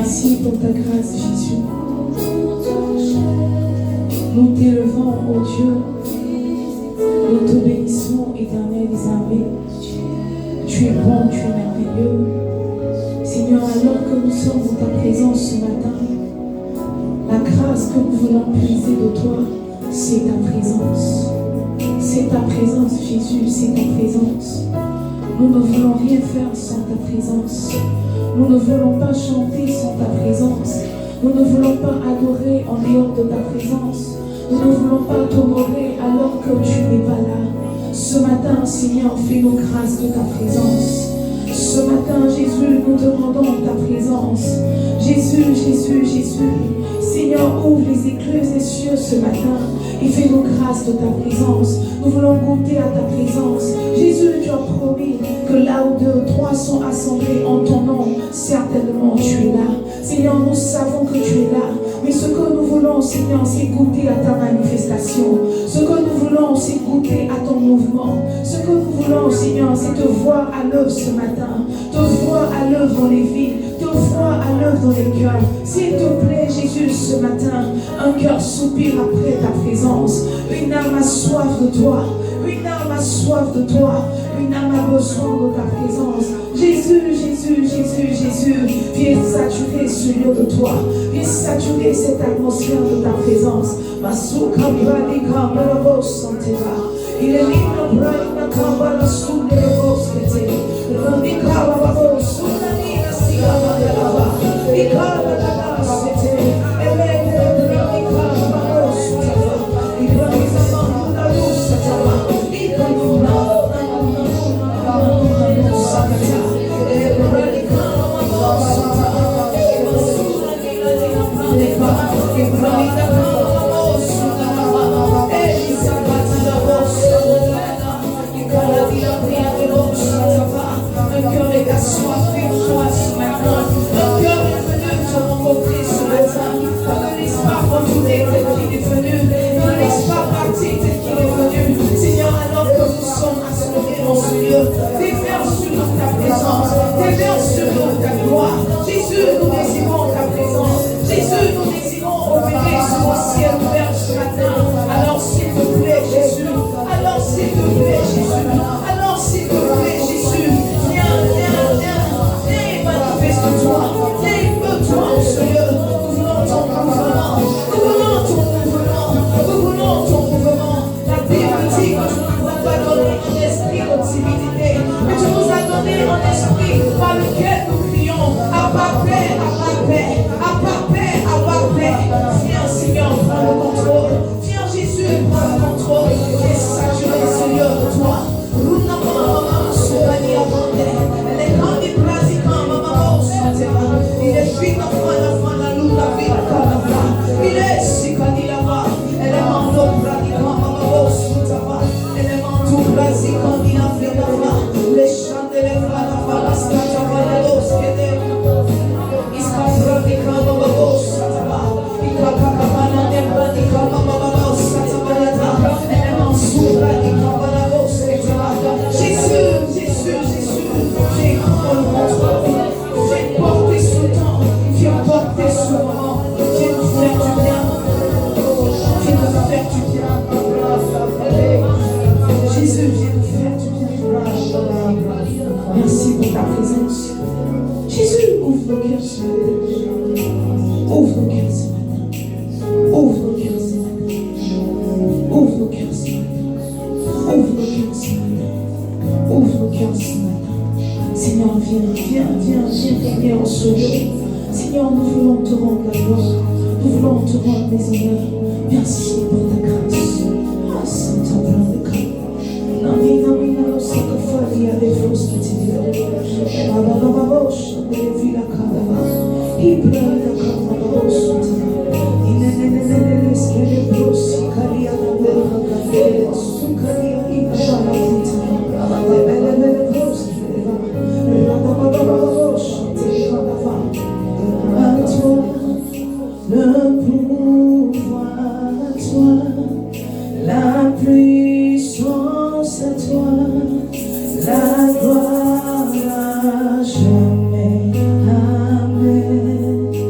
Merci pour ta grâce, Jésus. Nous t'élevons, ô Dieu. Nous te bénissons, éternel des armées. Tu es bon, tu es merveilleux. Seigneur, alors que nous sommes dans ta présence ce matin, la grâce que nous voulons puiser de toi, c'est ta présence. C'est ta présence, Jésus, c'est ta présence. Nous ne voulons rien faire sans ta présence. Nous ne voulons pas chanter sans ta présence. Nous ne voulons pas adorer en dehors de ta présence. Nous ne voulons pas t'honorer alors que tu n'es pas là. Ce matin, Seigneur, fais-nous grâce de ta présence. Ce matin, Jésus, nous demandons ta présence. Jésus, Jésus, Jésus. Seigneur, ouvre les écluses des cieux ce matin et fais-nous grâce de ta présence. Nous voulons goûter à ta présence. Jésus, tu as promis que là où 2 ou 3 sont assemblés en ton nom, certainement tu es là. Seigneur, nous savons que tu es là. Mais ce que nous voulons, Seigneur, c'est goûter à ta manifestation. Ce que nous voulons, c'est goûter à ton mouvement. Ce que nous voulons, Seigneur, c'est te voir à l'œuvre ce matin. Te voir à l'œuvre dans les villes. Te voir à l'œuvre dans les cœurs. S'il te plaît, Jésus, ce matin, un cœur soupire après ta présence. Une âme a soif de toi. Une âme a soif de toi. Une âme a besoin de ta présence. Jésus, Jésus, Jésus, Jésus, viens saturer ce lieu de toi. Viens saturer cette atmosphère de ta présence. Masuka brani kamala bosantera. Il est libre brani kamala sundere boskete. Rani kamala bosundani nasigama yalava. Ikala dada sete. Elene brani kamala bosutava. Ibrani zamanda lusatava. Ikanuna. Seigneur, alors que nous sommes assemblés dans ce lieu, déverse sur nous ta présence, déverse sur nous ta gloire. Jésus, nous désirons ta présence. Jésus, nous désirons opérer sur le ciel ouvert ce matin. Alors s'il te plaît, Jésus. Alors s'il te plaît, Jésus. Alors s'il te plaît, Jésus. Viens, viens, viens. Viens et manifeste-toi. Viens et peux-toi en ce lieu. Nous voulons ton mouvement. Nous voulons ton mouvement. Nous voulons ton mouvement. La Bible dit que tu ne nous as pas donné un esprit de timidité, mais tu nous as donné un esprit par lequel nous crions Abba Père, Abba Père, Abba Père, Abba Père. Viens Seigneur, prends le contrôle. Viens Jésus, prends le contrôle. Viens saturer ce lieu de toi. Il est fini la lune, la vie, la il est si quand il a va, elle est mando pratiquement, elle est mando pratiquement, quand il a fait la va, les chants de l'Efra, la stata, la dos, il se pratique comme un boss, il va pas elle pratique comme un boss, elle est mando pratiquement, la boss, Jésus, Jésus, Jésus, j'ai le contrôle, j'ai porté ce temps, j'ai porté ce moment, j'ai nous faire du bien, j'ai nous faire du bien, Jésus, j'ai nous faire du bien, merci pour ta présence, Jésus, ouvre nos cœurs ce matin, ouvre nos cœurs ce matin, ouvre nos cœurs ce matin, ouvre nos cœurs ce matin, ouvre nos cœurs ce matin, ouvre nos cœurs ce matin. Seigneur, viens, viens, viens, viens régner en ce lieu. Seigneur, nous voulons te rendre la gloire. Nous voulons te rendre les honneurs. Merci pour ta grâce. Ah, Santa Blanca. Nami, nami, nalo, sakafali, alefos, katidio. Bababababos, delevila, kadava. Ibrahila, kadavabos, inenenenenene, skelebros, kalia, nabela, sukalia, ibabala, le pouvoir à toi, la puissance à toi, la gloire à jamais. Amen.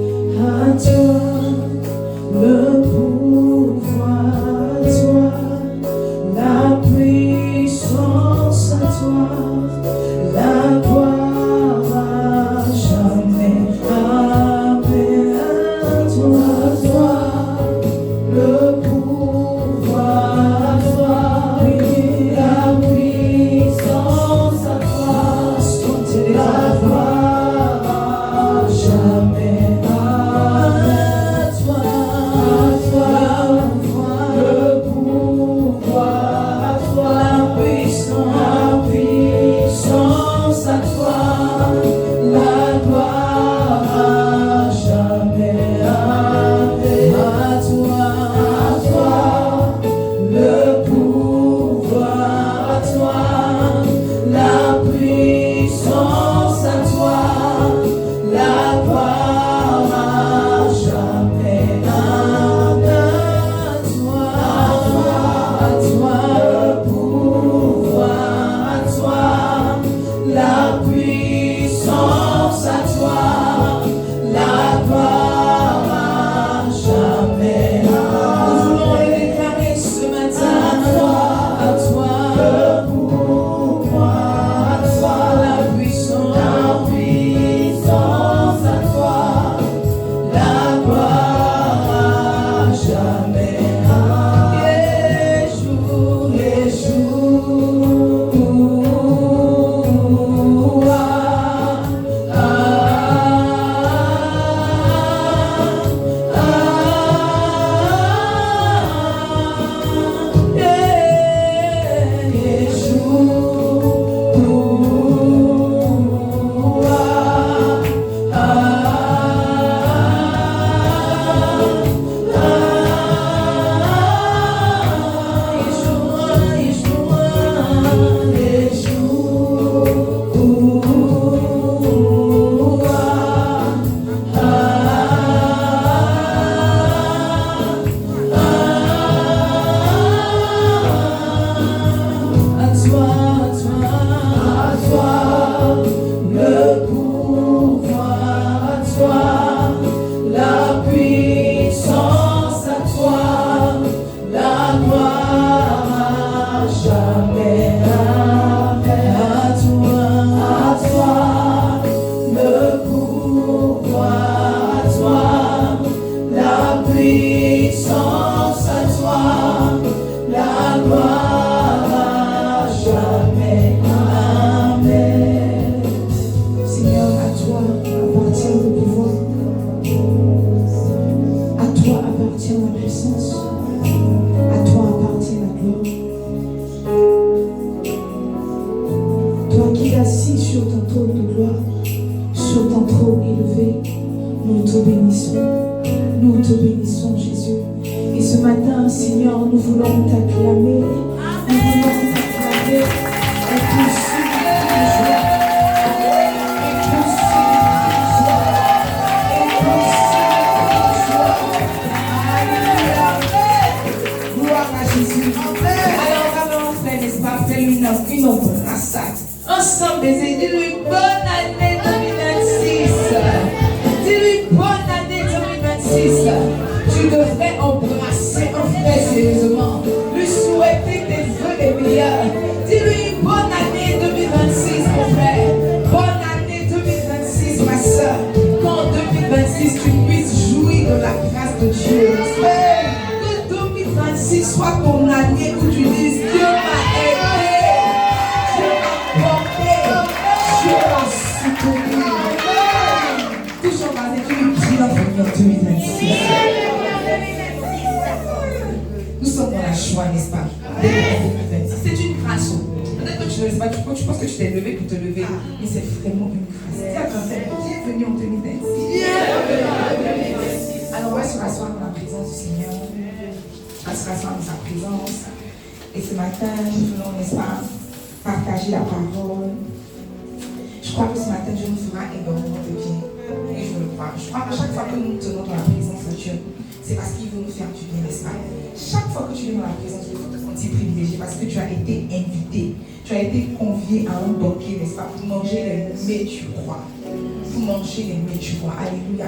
Alléluia.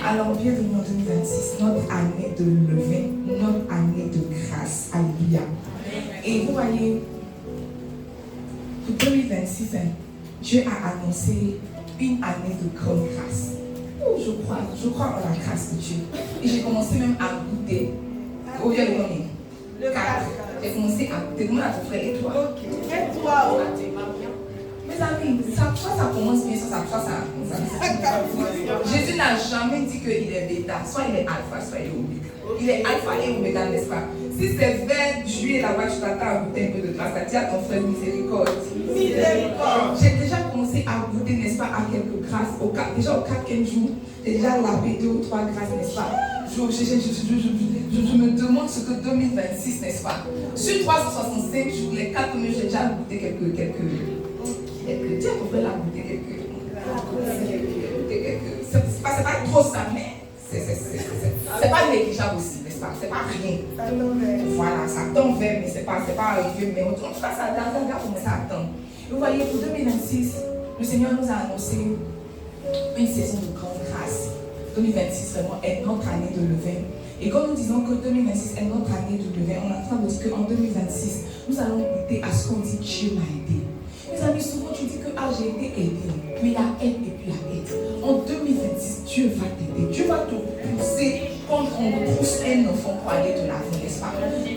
Alors, bienvenue en 2026, notre année de levain, notre année de grâce. Alléluia. Et vous voyez, pour 2026, Dieu a annoncé une année de grande grâce. Oh, je crois en la grâce de Dieu. Et j'ai commencé même à goûter. Au lieu de combien? Le 4. J'ai commencé à goûter. Comment à ton frère et toi? Ok. Et toi? Mais amis, soit ça commence bien, soit ça. Jésus n'a jamais dit qu'il est bêta. Soit il est alpha, soit il est oméga. Il est alpha et oméga, n'est-ce pas? Si c'est vers juillet là-bas, tu t'attends à goûter un peu de grâce. Dis à ton frère miséricorde. J'ai déjà commencé à goûter, n'est-ce pas, à quelques grâces. Déjà au 4e jour, j'ai déjà lavé 2 ou 3 grâces, n'est-ce pas? Je me demande ce que 2026, n'est-ce pas? Sur 365 jours, les 4 premiers, j'ai déjà goûté quelques. Dis à ton frère là, goûter quelques. C'est pas trop ça, mais c'est pas négligeable aussi, n'est-ce pas? C'est pas rien. Voilà, ça tend vers, mais c'est pas arrivé. Mais en tout cas, ça a commencé à attendre. Vous voyez, pour 2026, le Seigneur nous a annoncé une saison de grande grâce. 2026 vraiment est notre année de levain. Et quand nous disons que 2026 est notre année de levain, on est en train de dire qu'en 2026, nous allons goûter à ce qu'on dit Dieu m'a aidé. Mes amis, souvent tu dis que j'ai été aidé, mais il y a aide et puis il y a aide. En 2026, Dieu va t'aider. Dieu va te pousser comme on pousse un enfant pour aller de l'avant, n'est-ce pas?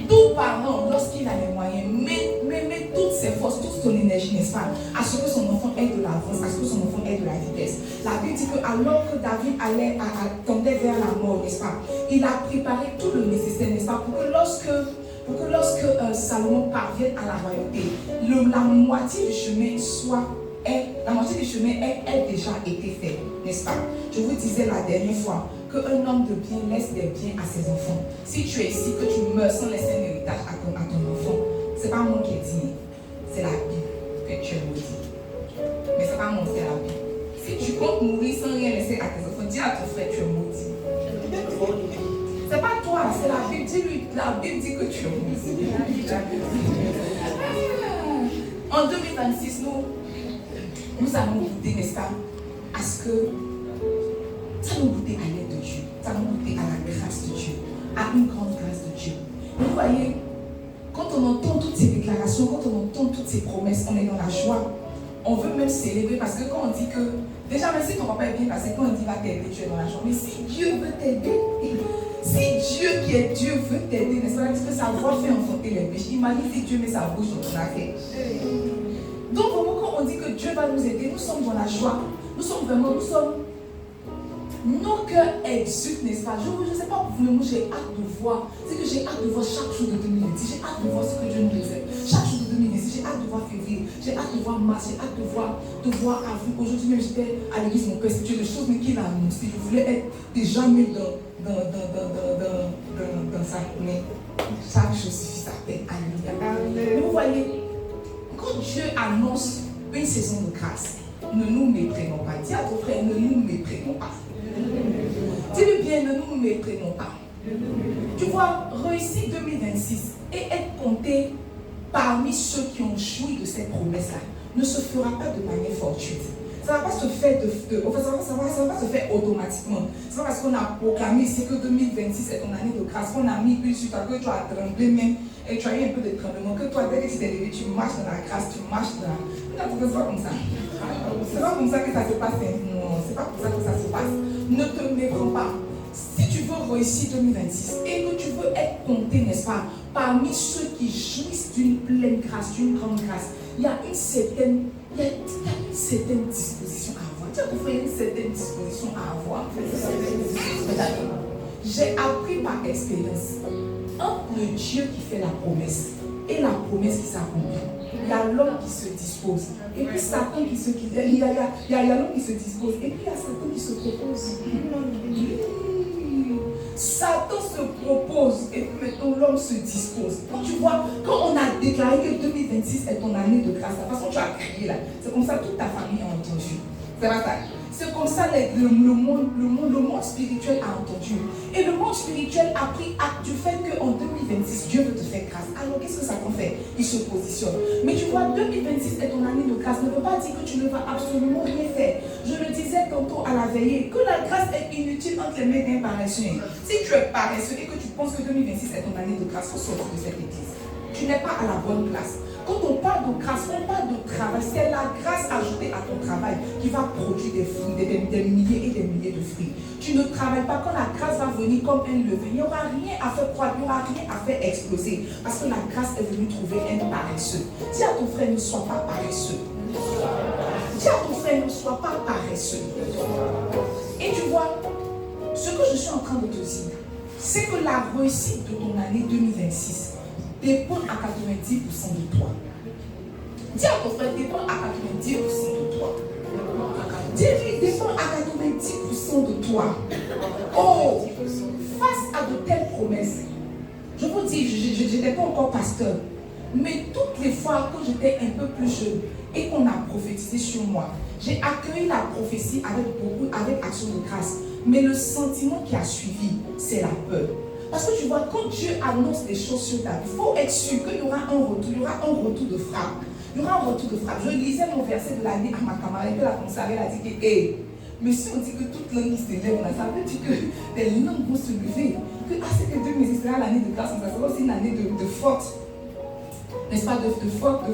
Tout parent, lorsqu'il a les moyens, met toutes ses forces, toute son énergie, n'est-ce pas, à ce que son enfant ait de l'avance, à ce que son enfant ait de la vitesse. La Bible dit que alors que David tendait vers la mort, n'est-ce pas, il a préparé tout le nécessaire, n'est-ce pas, pour que lorsque Salomon parvienne à la royauté, la moitié du chemin ait déjà été fait, n'est-ce pas? Je vous disais la dernière fois qu'un homme de bien laisse des biens à ses enfants. Si tu es ici, que tu meurs sans laisser un héritage à ton enfant, c'est pas moi qui ai dit, c'est la Bible que tu es maudit. Mais c'est pas moi, c'est la Bible. Si tu comptes mourir sans rien laisser à tes enfants, dis à ton frère, tu es maudit. C'est pas toi, c'est la Bible. Dis-lui, la Bible dit que tu es maudit. En 2026, nous allons goûter, n'est-ce pas, à ce que nous allons goûter à l'aide de Dieu, nous allons goûter à la grâce de Dieu, à une grande grâce de Dieu. Et vous voyez, quand on entend toutes ces déclarations, quand on entend toutes ces promesses, on est dans la joie. On veut même célébrer parce que quand on dit que, déjà même si ton papa est bien passé, quand on dit va t'aider, tu es dans la joie. Mais si Dieu veut t'aider, si Dieu qui est Dieu veut t'aider, n'est-ce pas, parce que sa voix fait enfanter les péchés. Imagine si Dieu met sa bouche dans ton affaire. Donc vraiment quand on dit que Dieu va nous aider, nous sommes dans la joie. Nous sommes nos cœurs exultent, n'est-ce pas? Je ne sais pas pour vous, mais moi j'ai hâte de voir. C'est que j'ai hâte de voir chaque jour de 2026. J'ai hâte de voir ce que Dieu nous réserve. Chaque jour de 2026, j'ai hâte de voir février. J'ai hâte de voir mars. J'ai hâte de voir avril. Aujourd'hui même j'étais à l'église, mon père, c'était des choses qu'il a annoncées. Je voulais être déjà mis dans ça. Mais chaque chose suffit sa paix. Alléluia. Mais vous voyez, quand Dieu annonce une saison de grâce, ne nous méprenons pas. Dis à ton frère, ne nous méprenons pas. Dis-le bien, ne nous méprenons pas. Tu vois, réussir 2026 et être compté parmi ceux qui ont joui de cette promesse-là ne se fera pas de manière fortuite. Ça ne va pas se faire ça va se faire automatiquement. C'est pas parce qu'on a proclamé ici que 2026 est ton année de grâce, qu'on a mis une suite à que tu as tremblé même et tu as eu un peu de tremblement, que toi, dès que tu t'es levé, tu marches dans la grâce, tu marches dans la... Non, c'est pas comme ça. C'est pas comme ça que ça se passe. Non, c'est pas comme ça que ça se passe. Ne te méprends pas. Si tu veux réussir 2026 et que tu veux être compté, n'est-ce pas, parmi ceux qui jouissent d'une pleine grâce, d'une grande grâce, il y a une certaine disposition à avoir. Tu as compris, une certaine disposition à avoir. J'ai appris par expérience, entre le Dieu qui fait la promesse et la promesse qui s'accomplit, il y a l'homme qui se dispose. Et puis Satan qui se dispose. Il y a l'homme qui se dispose. Et puis il y a Satan qui se propose. Satan se propose. Et puis maintenant l'homme se dispose. Quand tu vois, quand on a déclaré que 2026 est ton année de grâce, la façon dont tu as crié là, c'est comme ça que toute ta famille a entendu. C'est pas ça. C'est comme ça que le monde spirituel a entendu. Et le monde spirituel a pris acte du fait qu'en 2026, Dieu veut te faire grâce. Alors qu'est-ce que Satan fait? Il se positionne. Mais tu vois, 2026 est ton année de grâce. Ne veut pas dire que tu ne vas absolument rien faire. Je le disais tantôt à la veillée, que la grâce est inutile entre les mains d'un paresseux. Si tu es paresseux et que tu penses que 2026 est ton année de grâce, il faut sortir de cette église. Tu n'es pas à la bonne place. Quand on parle de grâce, on parle de travail. C'est la grâce ajoutée à ton travail qui va produire des fruits, des milliers et des milliers de fruits. Tu ne travailles pas quand la grâce va venir comme un levain. Il n'y aura rien à faire croître, il n'y aura rien à faire exploser. Parce que la grâce est venue trouver un paresseux. Dis à ton frère, ne sois pas paresseux. Dis à ton frère, ne sois pas paresseux. Et tu vois, ce que je suis en train de te dire, c'est que la réussite de ton année 2026 dépend à 90% de toi. Dis à ton frère, dépend à 90% de toi. Dis-lui, dépend à 90% de toi. Oh, face à de telles promesses, je vous dis, je n'étais pas encore pasteur, mais toutes les fois quand j'étais un peu plus jeune et qu'on a prophétisé sur moi, j'ai accueilli la prophétie avec action de grâce. Mais le sentiment qui a suivi, c'est la peur. Parce que tu vois, quand Dieu annonce des choses sur ta vie, il faut être sûr qu'il y aura un retour, il y aura un retour de frappe. Il y aura un retour de frappe. Je lisais mon verset de l'année à ma camarade, que la conseillère elle a dit que, hey, mais si on dit que toute langue qui s'élève, ça veut dire que des langues vont se lever. Que, c'est que 2016 sera l'année de grâce, ça sera aussi une année de forte, n'est-ce pas, de forte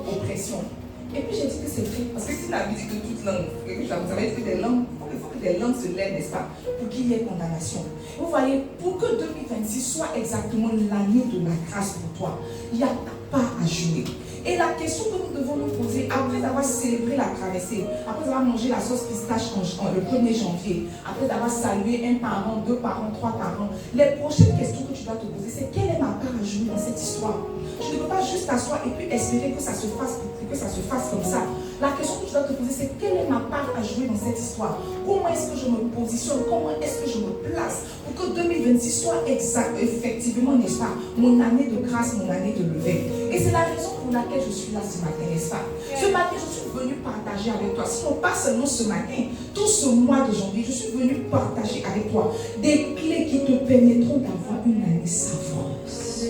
oppression. Et puis j'ai dit que c'est vrai, parce que si la Bible dit que toute langue, vous avez dit que des langues, il faut que des langues se lèvent, n'est-ce pas, pour qu'il y ait condamnation. Vous voyez, pour que 2026 soit exactement l'année de la grâce pour toi, il n'y a pas à jouer. Et la question que nous devons nous poser, après avoir célébré la traversée, après avoir mangé la sauce pistache le 1er janvier, après avoir salué un parent, 2 parents, 3 parents, les prochaines questions que tu dois te poser, c'est quelle est ma part à jouer dans cette histoire? Tu ne peux pas juste t'asseoir et puis espérer que ça se fasse comme ça. La question que tu dois te poser, c'est quelle est ma part à jouer dans cette histoire? Comment est-ce que je me positionne? Comment est-ce que je me place pour que 2026 soit effectivement, n'est-ce pas, mon année de grâce, mon année de levée? Et c'est la raison pour laquelle je suis là ce matin, n'est-ce pas? Ce matin, je suis venue partager avec toi. Sinon, pas seulement ce matin, tout ce mois de janvier, je suis venue partager avec toi des clés qui te permettront d'avoir une année savoureuse.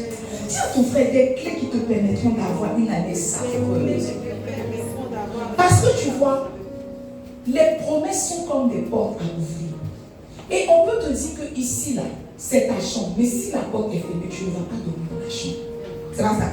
Dis à ton frère, des clés qui te permettront d'avoir une année savoureuse. Parce que tu vois, les promesses sont comme des portes à ouvrir. Et on peut te dire que ici, là, c'est ta chambre. Mais si la porte est fermée, tu ne vas pas dormir dans la chambre. C'est pas ça.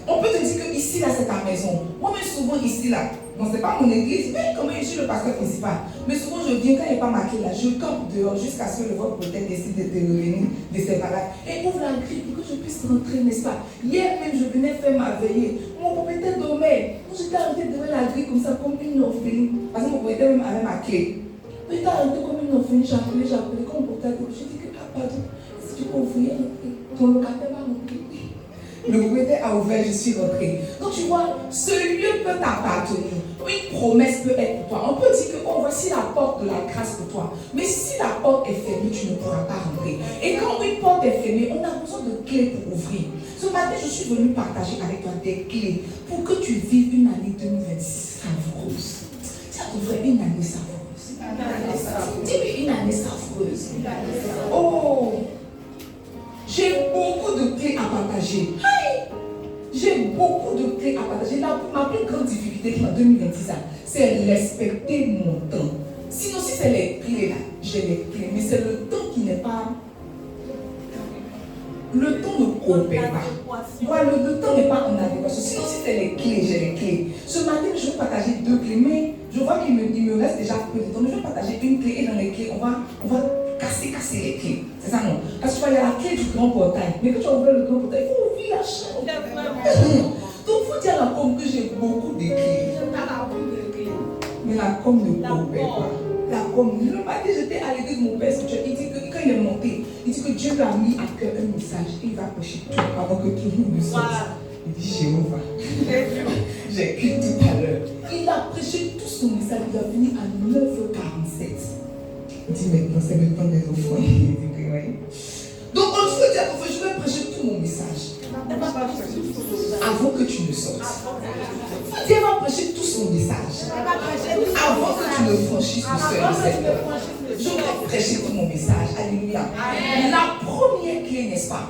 On peut te dire que ici, là, c'est ta maison. Moi-même, souvent, ici, là, bon, c'est pas mon église, mais comme je suis le pasteur principal. Mais souvent, je viens, quand il n'est pas marqué là, je campe dehors jusqu'à ce que le vote peut-être décide de revenir de ses malades. Et ouvre la grille pour que je puisse rentrer, n'est-ce pas? Hier même, je venais faire ma veillée. Mon propriétaire dormait. Moi, j'étais arrêtée devant la grille comme ça, comme une orpheline. Parce que mon propriétaire même avait ma clé. J'étais arrêtée comme une orpheline, j'appelais. Quand mon propriétaire dit, je dis que, pardon, si tu peux ouvrir, ton locataire va rentrer. Le propriétaire a ouvert, je suis rentrée. Donc tu vois, ce lieu peut t'appartenir. Une promesse peut être pour toi. On peut dire que, oh, voici la porte de la grâce pour toi. Mais si la porte est fermée, tu ne pourras pas rentrer. Et quand une porte est fermée, on a besoin de clés pour ouvrir. Ce matin, je suis venue partager avec toi des clés pour que tu vives une année 2026 savoureuse. Ça devrait une année savoureuse. Dis-lui une année savoureuse. Oh! J'ai beaucoup de clés à partager. J'ai beaucoup de clés à partager. Ma plus grande difficulté en 2026, c'est respecter mon temps. Sinon, si c'est les clés là, j'ai les clés. Mais c'est le temps qui n'est pas. Le temps ne coopère pas. Voilà, le temps n'est pas en adéquation. Sinon, si c'est les clés, j'ai les clés. Ce matin, je vais partager 2 clés. Mais je vois qu'il me reste déjà peu de temps. Mais je vais partager une clé. Et dans les clés, on va casser les clés. C'est ça, non? Parce que tu vois, il y a la clé du grand portail. Mais quand tu as ouvert le grand portail, il faut ouvrir la chambre. Donc, il faut dire à la com que j'ai beaucoup de clés. Mais la com ne coopère pas. La com, le matin, j'étais à l'église de mon père spirituel. Il dit que quand il est monté, il dit que Dieu lui a mis à cœur un message. Et il va prêcher tout avant que tout le monde le sorte. Il dit Jéhovah. J'ai écrit tout à l'heure. Il a prêché tout son message. Il a fini à 9h47. Il dit maintenant, c'est le temps des offrandes. Il dit que oui. Donc, on se dit à ton frère, je vais prêcher tout mon message. Avant que tu ne sortes. Dieu va prêcher tout son message. Avant que tu ne franchisses le seuil de cette heure. Je vais prêcher tout mon message. Alléluia. La première clé, n'est-ce pas?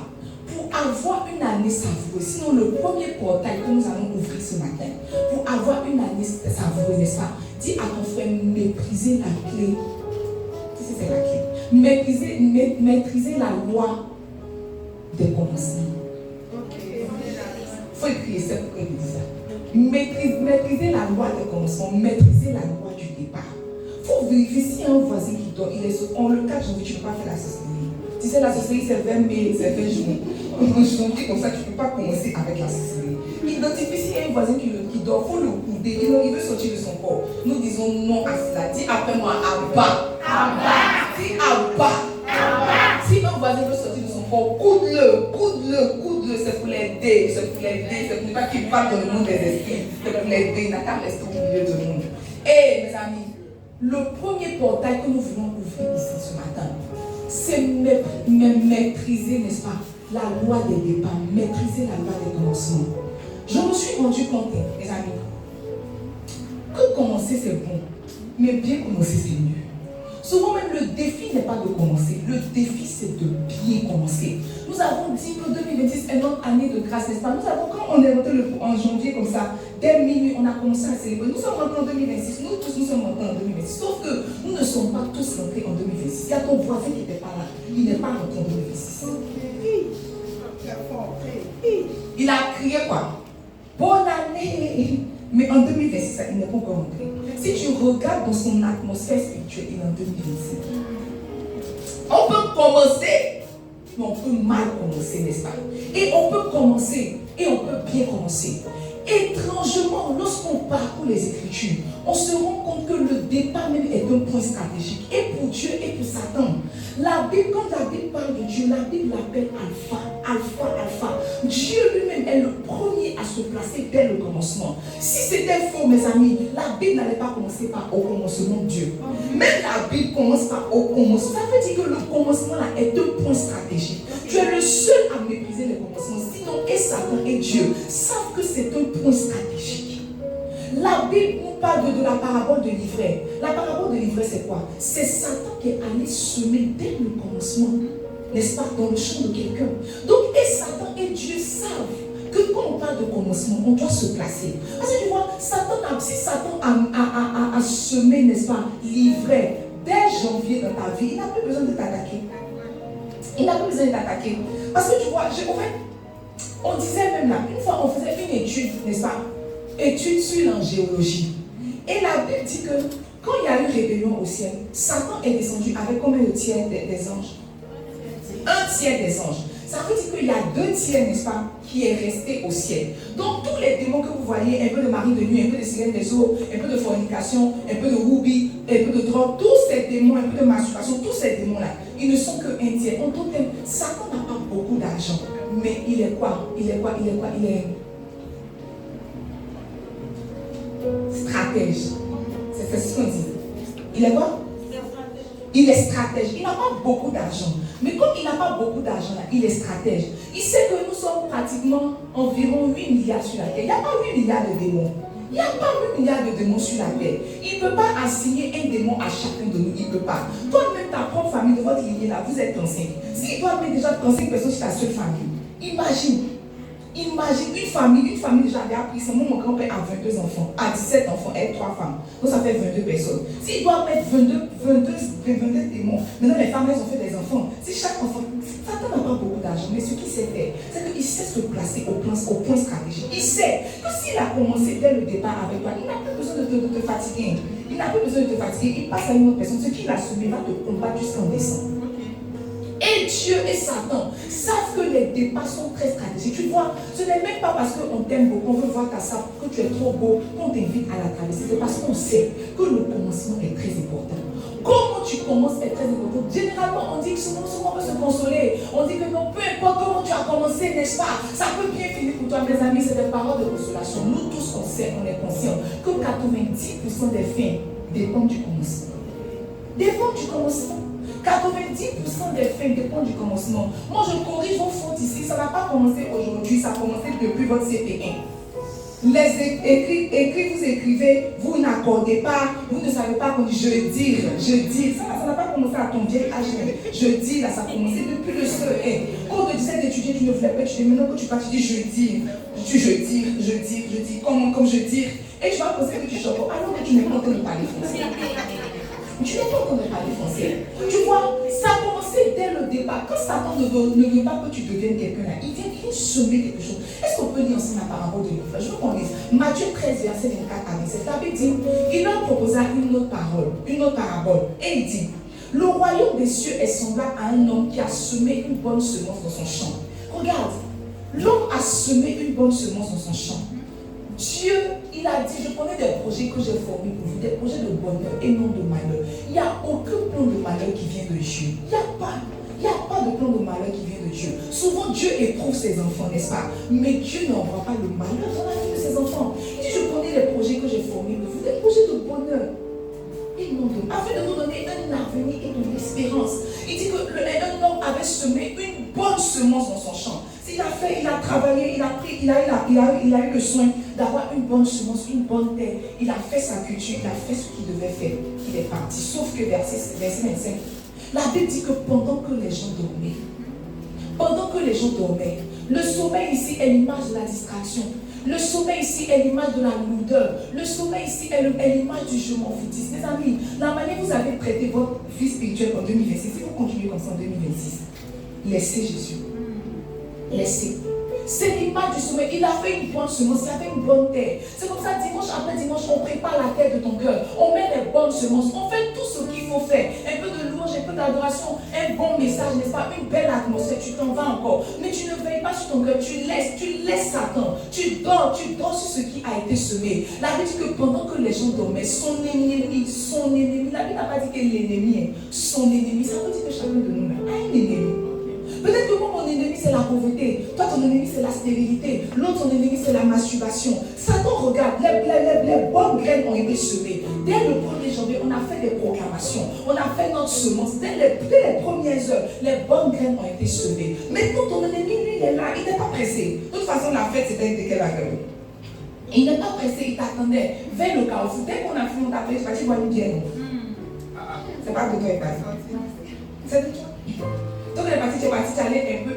Pour avoir une année savoureuse, sinon le premier portail que nous allons ouvrir ce matin, pour avoir une année savoureuse, n'est-ce pas? Dis à ton frère, mépriser la clé. C'est la clé. Maîtriser la loi des commencements. Il faut écrire, c'est pourquoi il dit ça. Maîtriser la loi des commencements, maîtriser la loi du départ. Il faut vérifier si un voisin qui dort, il est en le 4 janvier, tu ne peux pas faire la sauce. Tu sais, la sorcellerie, c'est 20 mai, c'est 20 juin. Aujourd'hui, comme ça, tu ne peux pas commencer avec la sorcellerie. Identifie s'il y a un voisin qui dort, il faut le couder, il veut sortir de son corps. Nous disons non à cela. Dis après moi, Abba. Abba. Dis Abba. Abba. Si un voisin veut sortir de son corps, coude-le. C'est pour l'aider. C'est pour ne pas qu'il parte dans le monde des esprits. C'est pour l'aider. Il n'a qu'à rester au milieu du monde. Et mes amis, le premier portail que nous voulons ouvrir ici ce matin, c'est maîtriser, n'est-ce pas, la loi des départs, maîtriser la loi des commencements. Je me suis rendu compte, les amis, que commencer c'est bon, mais bien commencer c'est mieux. Souvent même le défi n'est pas de commencer, le défi c'est de bien commencer. Nous avons dit que 2026 est notre année de grâce, n'est-ce pas? Nous avons, quand on est rentré en janvier comme ça, dès minuit, on a commencé à célébrer. Nous sommes rentrés en 2026, nous tous nous sommes rentrés en 2026. Sauf que nous ne sommes pas tous rentrés en 2026. Il y a ton voisin qui n'était pas là, il n'est pas rentré en 2026. Il a crié quoi? Bonne année! Mais en 2026, il n'est pas encore rentré. Si tu regardes dans son atmosphère spirituelle, il est en 2026. On peut commencer, mais on peut mal commencer, n'est-ce pas? Et on peut commencer, et on peut bien commencer. Étrangement, lorsqu'on parcourt les Écritures, on se rend compte que le départ même est un point stratégique. Et pour Dieu et pour Satan. La Bible, quand la Bible parle de Dieu, la Bible l'appelle Alpha. Dieu lui-même est le premier à se placer dès le commencement. Si c'était faux, mes amis, la Bible n'allait pas commencer par au commencement Dieu. Même la Bible commence par au commencement. Ça veut dire que le commencement là est un point stratégique. Tu es le seul à mépriser les commencements. Sinon, et Satan et Dieu savent que c'est un point stratégique. La Bible nous parle de la parabole de l'ivraie. La parabole de l'ivraie, c'est quoi? C'est Satan qui est allé semer dès le commencement, n'est-ce pas, dans le champ de quelqu'un. Donc, et Satan et Dieu savent que quand on parle de commencement, on doit se placer. Parce que tu vois, si Satan a semé, n'est-ce pas, l'ivraie dès janvier dans ta vie, il n'a plus besoin de t'attaquer. Parce que tu vois, en fait, on disait même là, une fois on faisait une étude, n'est-ce pas, étude sur l'angéologie. Et la Bible dit que quand il y a eu rébellion au ciel, Satan est descendu avec combien de tiers des anges? Un tiers des anges. Ça veut dire qu'il y a 2 tiers, n'est-ce pas, qui est resté au ciel. Donc tous les démons que vous voyez, un peu de mari de nuit, un peu de sirène des eaux, un peu de fornication, un peu de roubi, un peu de drogue, tous ces démons, un peu de masturbation, tous ces démons-là, ils ne sont que un tiers. En tout cas, Satan n'a pas beaucoup d'argent. Mais il est quoi? Il est stratège. C'est ce qu'on dit. Il est quoi? Il est stratège. Il n'a pas beaucoup d'argent. Mais comme il n'a pas beaucoup d'argent, il est stratège. Il sait que nous sommes pratiquement environ 8 milliards sur la terre. Il n'y a pas 8 milliards de démons. Il n'y a pas 8 milliards de démons sur la terre. Il ne peut pas assigner un démon à chacun de nous. Il ne peut pas. Toi-même, ta propre famille, de votre lignée là, vous êtes 35. S'il doit mettre déjà 35 personnes sur ta seule famille, imagine une famille déjà avait appris. C'est mon grand-père a 22 enfants, a 17 enfants et 3 femmes. Donc ça fait 22 personnes. S'il doit mettre 22 démons, maintenant les femmes elles ont fait des enfants. Si chaque enfant, Satan n'a pas beaucoup d'argent, mais ce qu'il sait faire, c'est qu'il sait se placer au point stratégique. Il sait que s'il a commencé dès le départ avec toi, il n'a plus besoin de te fatiguer. Il passe à une autre personne. Ce qu'il a semé va te combattre jusqu'en décembre. Et Dieu et Satan savent que les départs sont très stratégiques. Tu vois, ce n'est même pas parce qu'on t'aime beaucoup, on veut voir ta sape, que tu es trop beau, qu'on t'invite à la traverser. C'est parce qu'on sait que le commencement est très important. Comment tu commences est très important. Généralement, on dit que souvent on peut se consoler. On dit que non, peu importe comment tu as commencé, n'est-ce pas? Ça peut bien finir pour toi, mes amis. C'est des paroles de consolation. Nous tous, on sait, on est conscients que 90% des fins dépendent du commencement. 90% des fins dépendent du commencement. Moi, je corrige vos fautes ici. Ça n'a pas commencé aujourd'hui, ça a commencé depuis votre CP1. Les écrits, vous écrivez, vous n'accordez pas, vous ne savez pas qu'on dit je dis. Ça n'a pas commencé à ton vieil âge. Je dis, là, ça a commencé depuis le CE1. Quand on te disait d'étudier, tu ne voulais pas étudier. Maintenant que tu pars, tu dis je dis. Comme je dis. Et tu vas penser que tu chantes alors que tu n'es pas en train de parler français. Tu n'es pas en train de parler français. Tu vois, ça a commencé dès le départ. Quand Satan ne veut pas que tu deviennes quelqu'un là, il vient semer quelque chose. Est-ce qu'on peut lire ensemble la parabole de l'ivraie? Je veux qu'on lise Matthieu 13, verset 24 à 27. La Bible dit, il leur proposa une autre parabole. Et il dit, Le royaume des cieux est semblable à un homme qui a semé une bonne semence dans son champ. Regarde, l'homme a semé une bonne semence dans son champ. Dieu, il a dit, je connais des projets que j'ai formés pour vous, des projets de bonheur et non de malheur. Il n'y a aucun plan de malheur qui vient de Dieu. Il n'y a pas de plan de malheur qui vient de Dieu. Souvent, Dieu éprouve ses enfants, n'est-ce pas? Mais Dieu n'envoie pas le malheur dans la vie de ses enfants. Il dit, je connais les projets que j'ai formés pour vous, des projets de bonheur. Afin de nous donner un avenir et de l'espérance. Il dit qu'un homme avait semé une bonne semence dans son champ. Il a fait, il a travaillé, il a pris, il a eu le soin d'avoir une bonne semence, une bonne terre. Il a fait sa culture, il a fait ce qu'il devait faire. Il est parti. Sauf que verset 25, la Bible dit que pendant que les gens dormaient, le sommeil ici est l'image de la distraction. Le sommeil ici est l'image de la lourdeur. Le sommeil ici est l'image du je m'en foutisme. Mes amis, la manière dont vous avez traité votre vie spirituelle en 2026, si vous continuez comme ça en 2026, laissez Jésus. Laissez. C'est l'image du sommeil. Il a fait une bonne semence, il a fait une bonne terre. C'est comme ça, dimanche après dimanche, on prépare la terre de ton cœur. On met les bonnes semences. On fait tout ce qu'il faut faire. Un peu de louange, un peu d'adoration, un bon message, n'est-ce pas? Une belle atmosphère. Tu t'en vas encore. Mais tu ne veilles pas sur ton cœur. Tu laisses Satan. Tu dors sur ce qui a été semé. La Bible dit que pendant que les gens dormaient, son ennemi, la Bible n'a pas dit que l'ennemi est son ennemi. Ça veut dire que chacun de nous a un ennemi. Peut-être que moi, mon ennemi, c'est la pauvreté. Toi, ton ennemi, c'est la stérilité. L'autre, ton ennemi, c'est la masturbation. Satan, regarde, les bonnes graines ont été semées. Dès le 1er janvier, on a fait des proclamations. On a fait notre semence. Dès les premières heures, les bonnes graines ont été semées. Maintenant, ton ennemi, lui, il est là. Il n'est pas pressé. De toute façon, la fête, c'était de quelle heure? Il n'est pas pressé. Il t'attendait vers le carrefour. Dès qu'on a fini, on t'a appelé, tu vas dire, bois une bière. C'est pas de toi, il passe. C'est de toi. Donc, tu es parti, tu allais un peu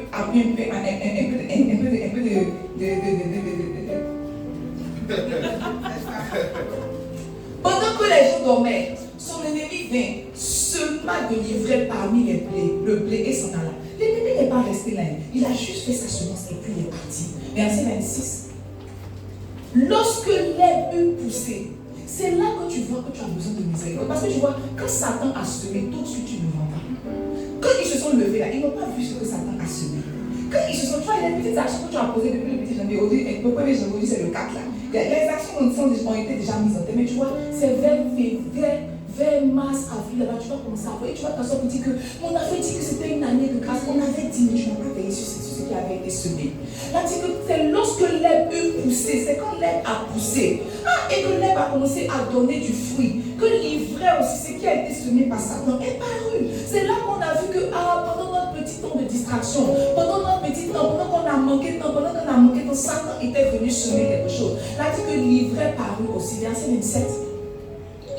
Pendant que les gens dormaient, son ennemi vint, sema de l'ivraie parmi les blés, le blé et s'en alla. L'ennemi n'est pas resté là, il a juste fait sa semence et puis il est parti. Verset 26. Lorsque l'herbe eut poussé, c'est là que tu vois que tu as besoin de miséricorde. Parce que tu vois, quand Satan a semé, tout de suite tu ne vends pas. Quand ils se sont levés là, ils n'ont pas vu ce que Satan a semé. Quand ils se sont, tu vois, il y a des petites actions que tu as posées depuis le petit janvier. Le 1er janvier, c'est le 4 là. Les actions ont été déjà mises en tête. Mais tu vois, c'est vers mars, avril, là, tu vas commencer à voir. Et tu vas t'asseoir pour dire que on avait dit que c'était une année de grâce. On avait dit, mais tu n'as pas veillé sur ce qui avait été semé. Là, dit que c'est lorsque l'herbe eut poussé, c'est quand l'herbe a poussé. Et que l'herbe a commencé à donner du fruit. Que l'ivraie aussi, ce qui a été semé par Satan, est paru. C'est là qu'on a vu que pendant notre petit temps de distraction, pendant notre petit temps, pendant qu'on a manqué de temps, Satan était venu semer quelque chose. Là, dit que l'ivraie parut aussi. Verset 27.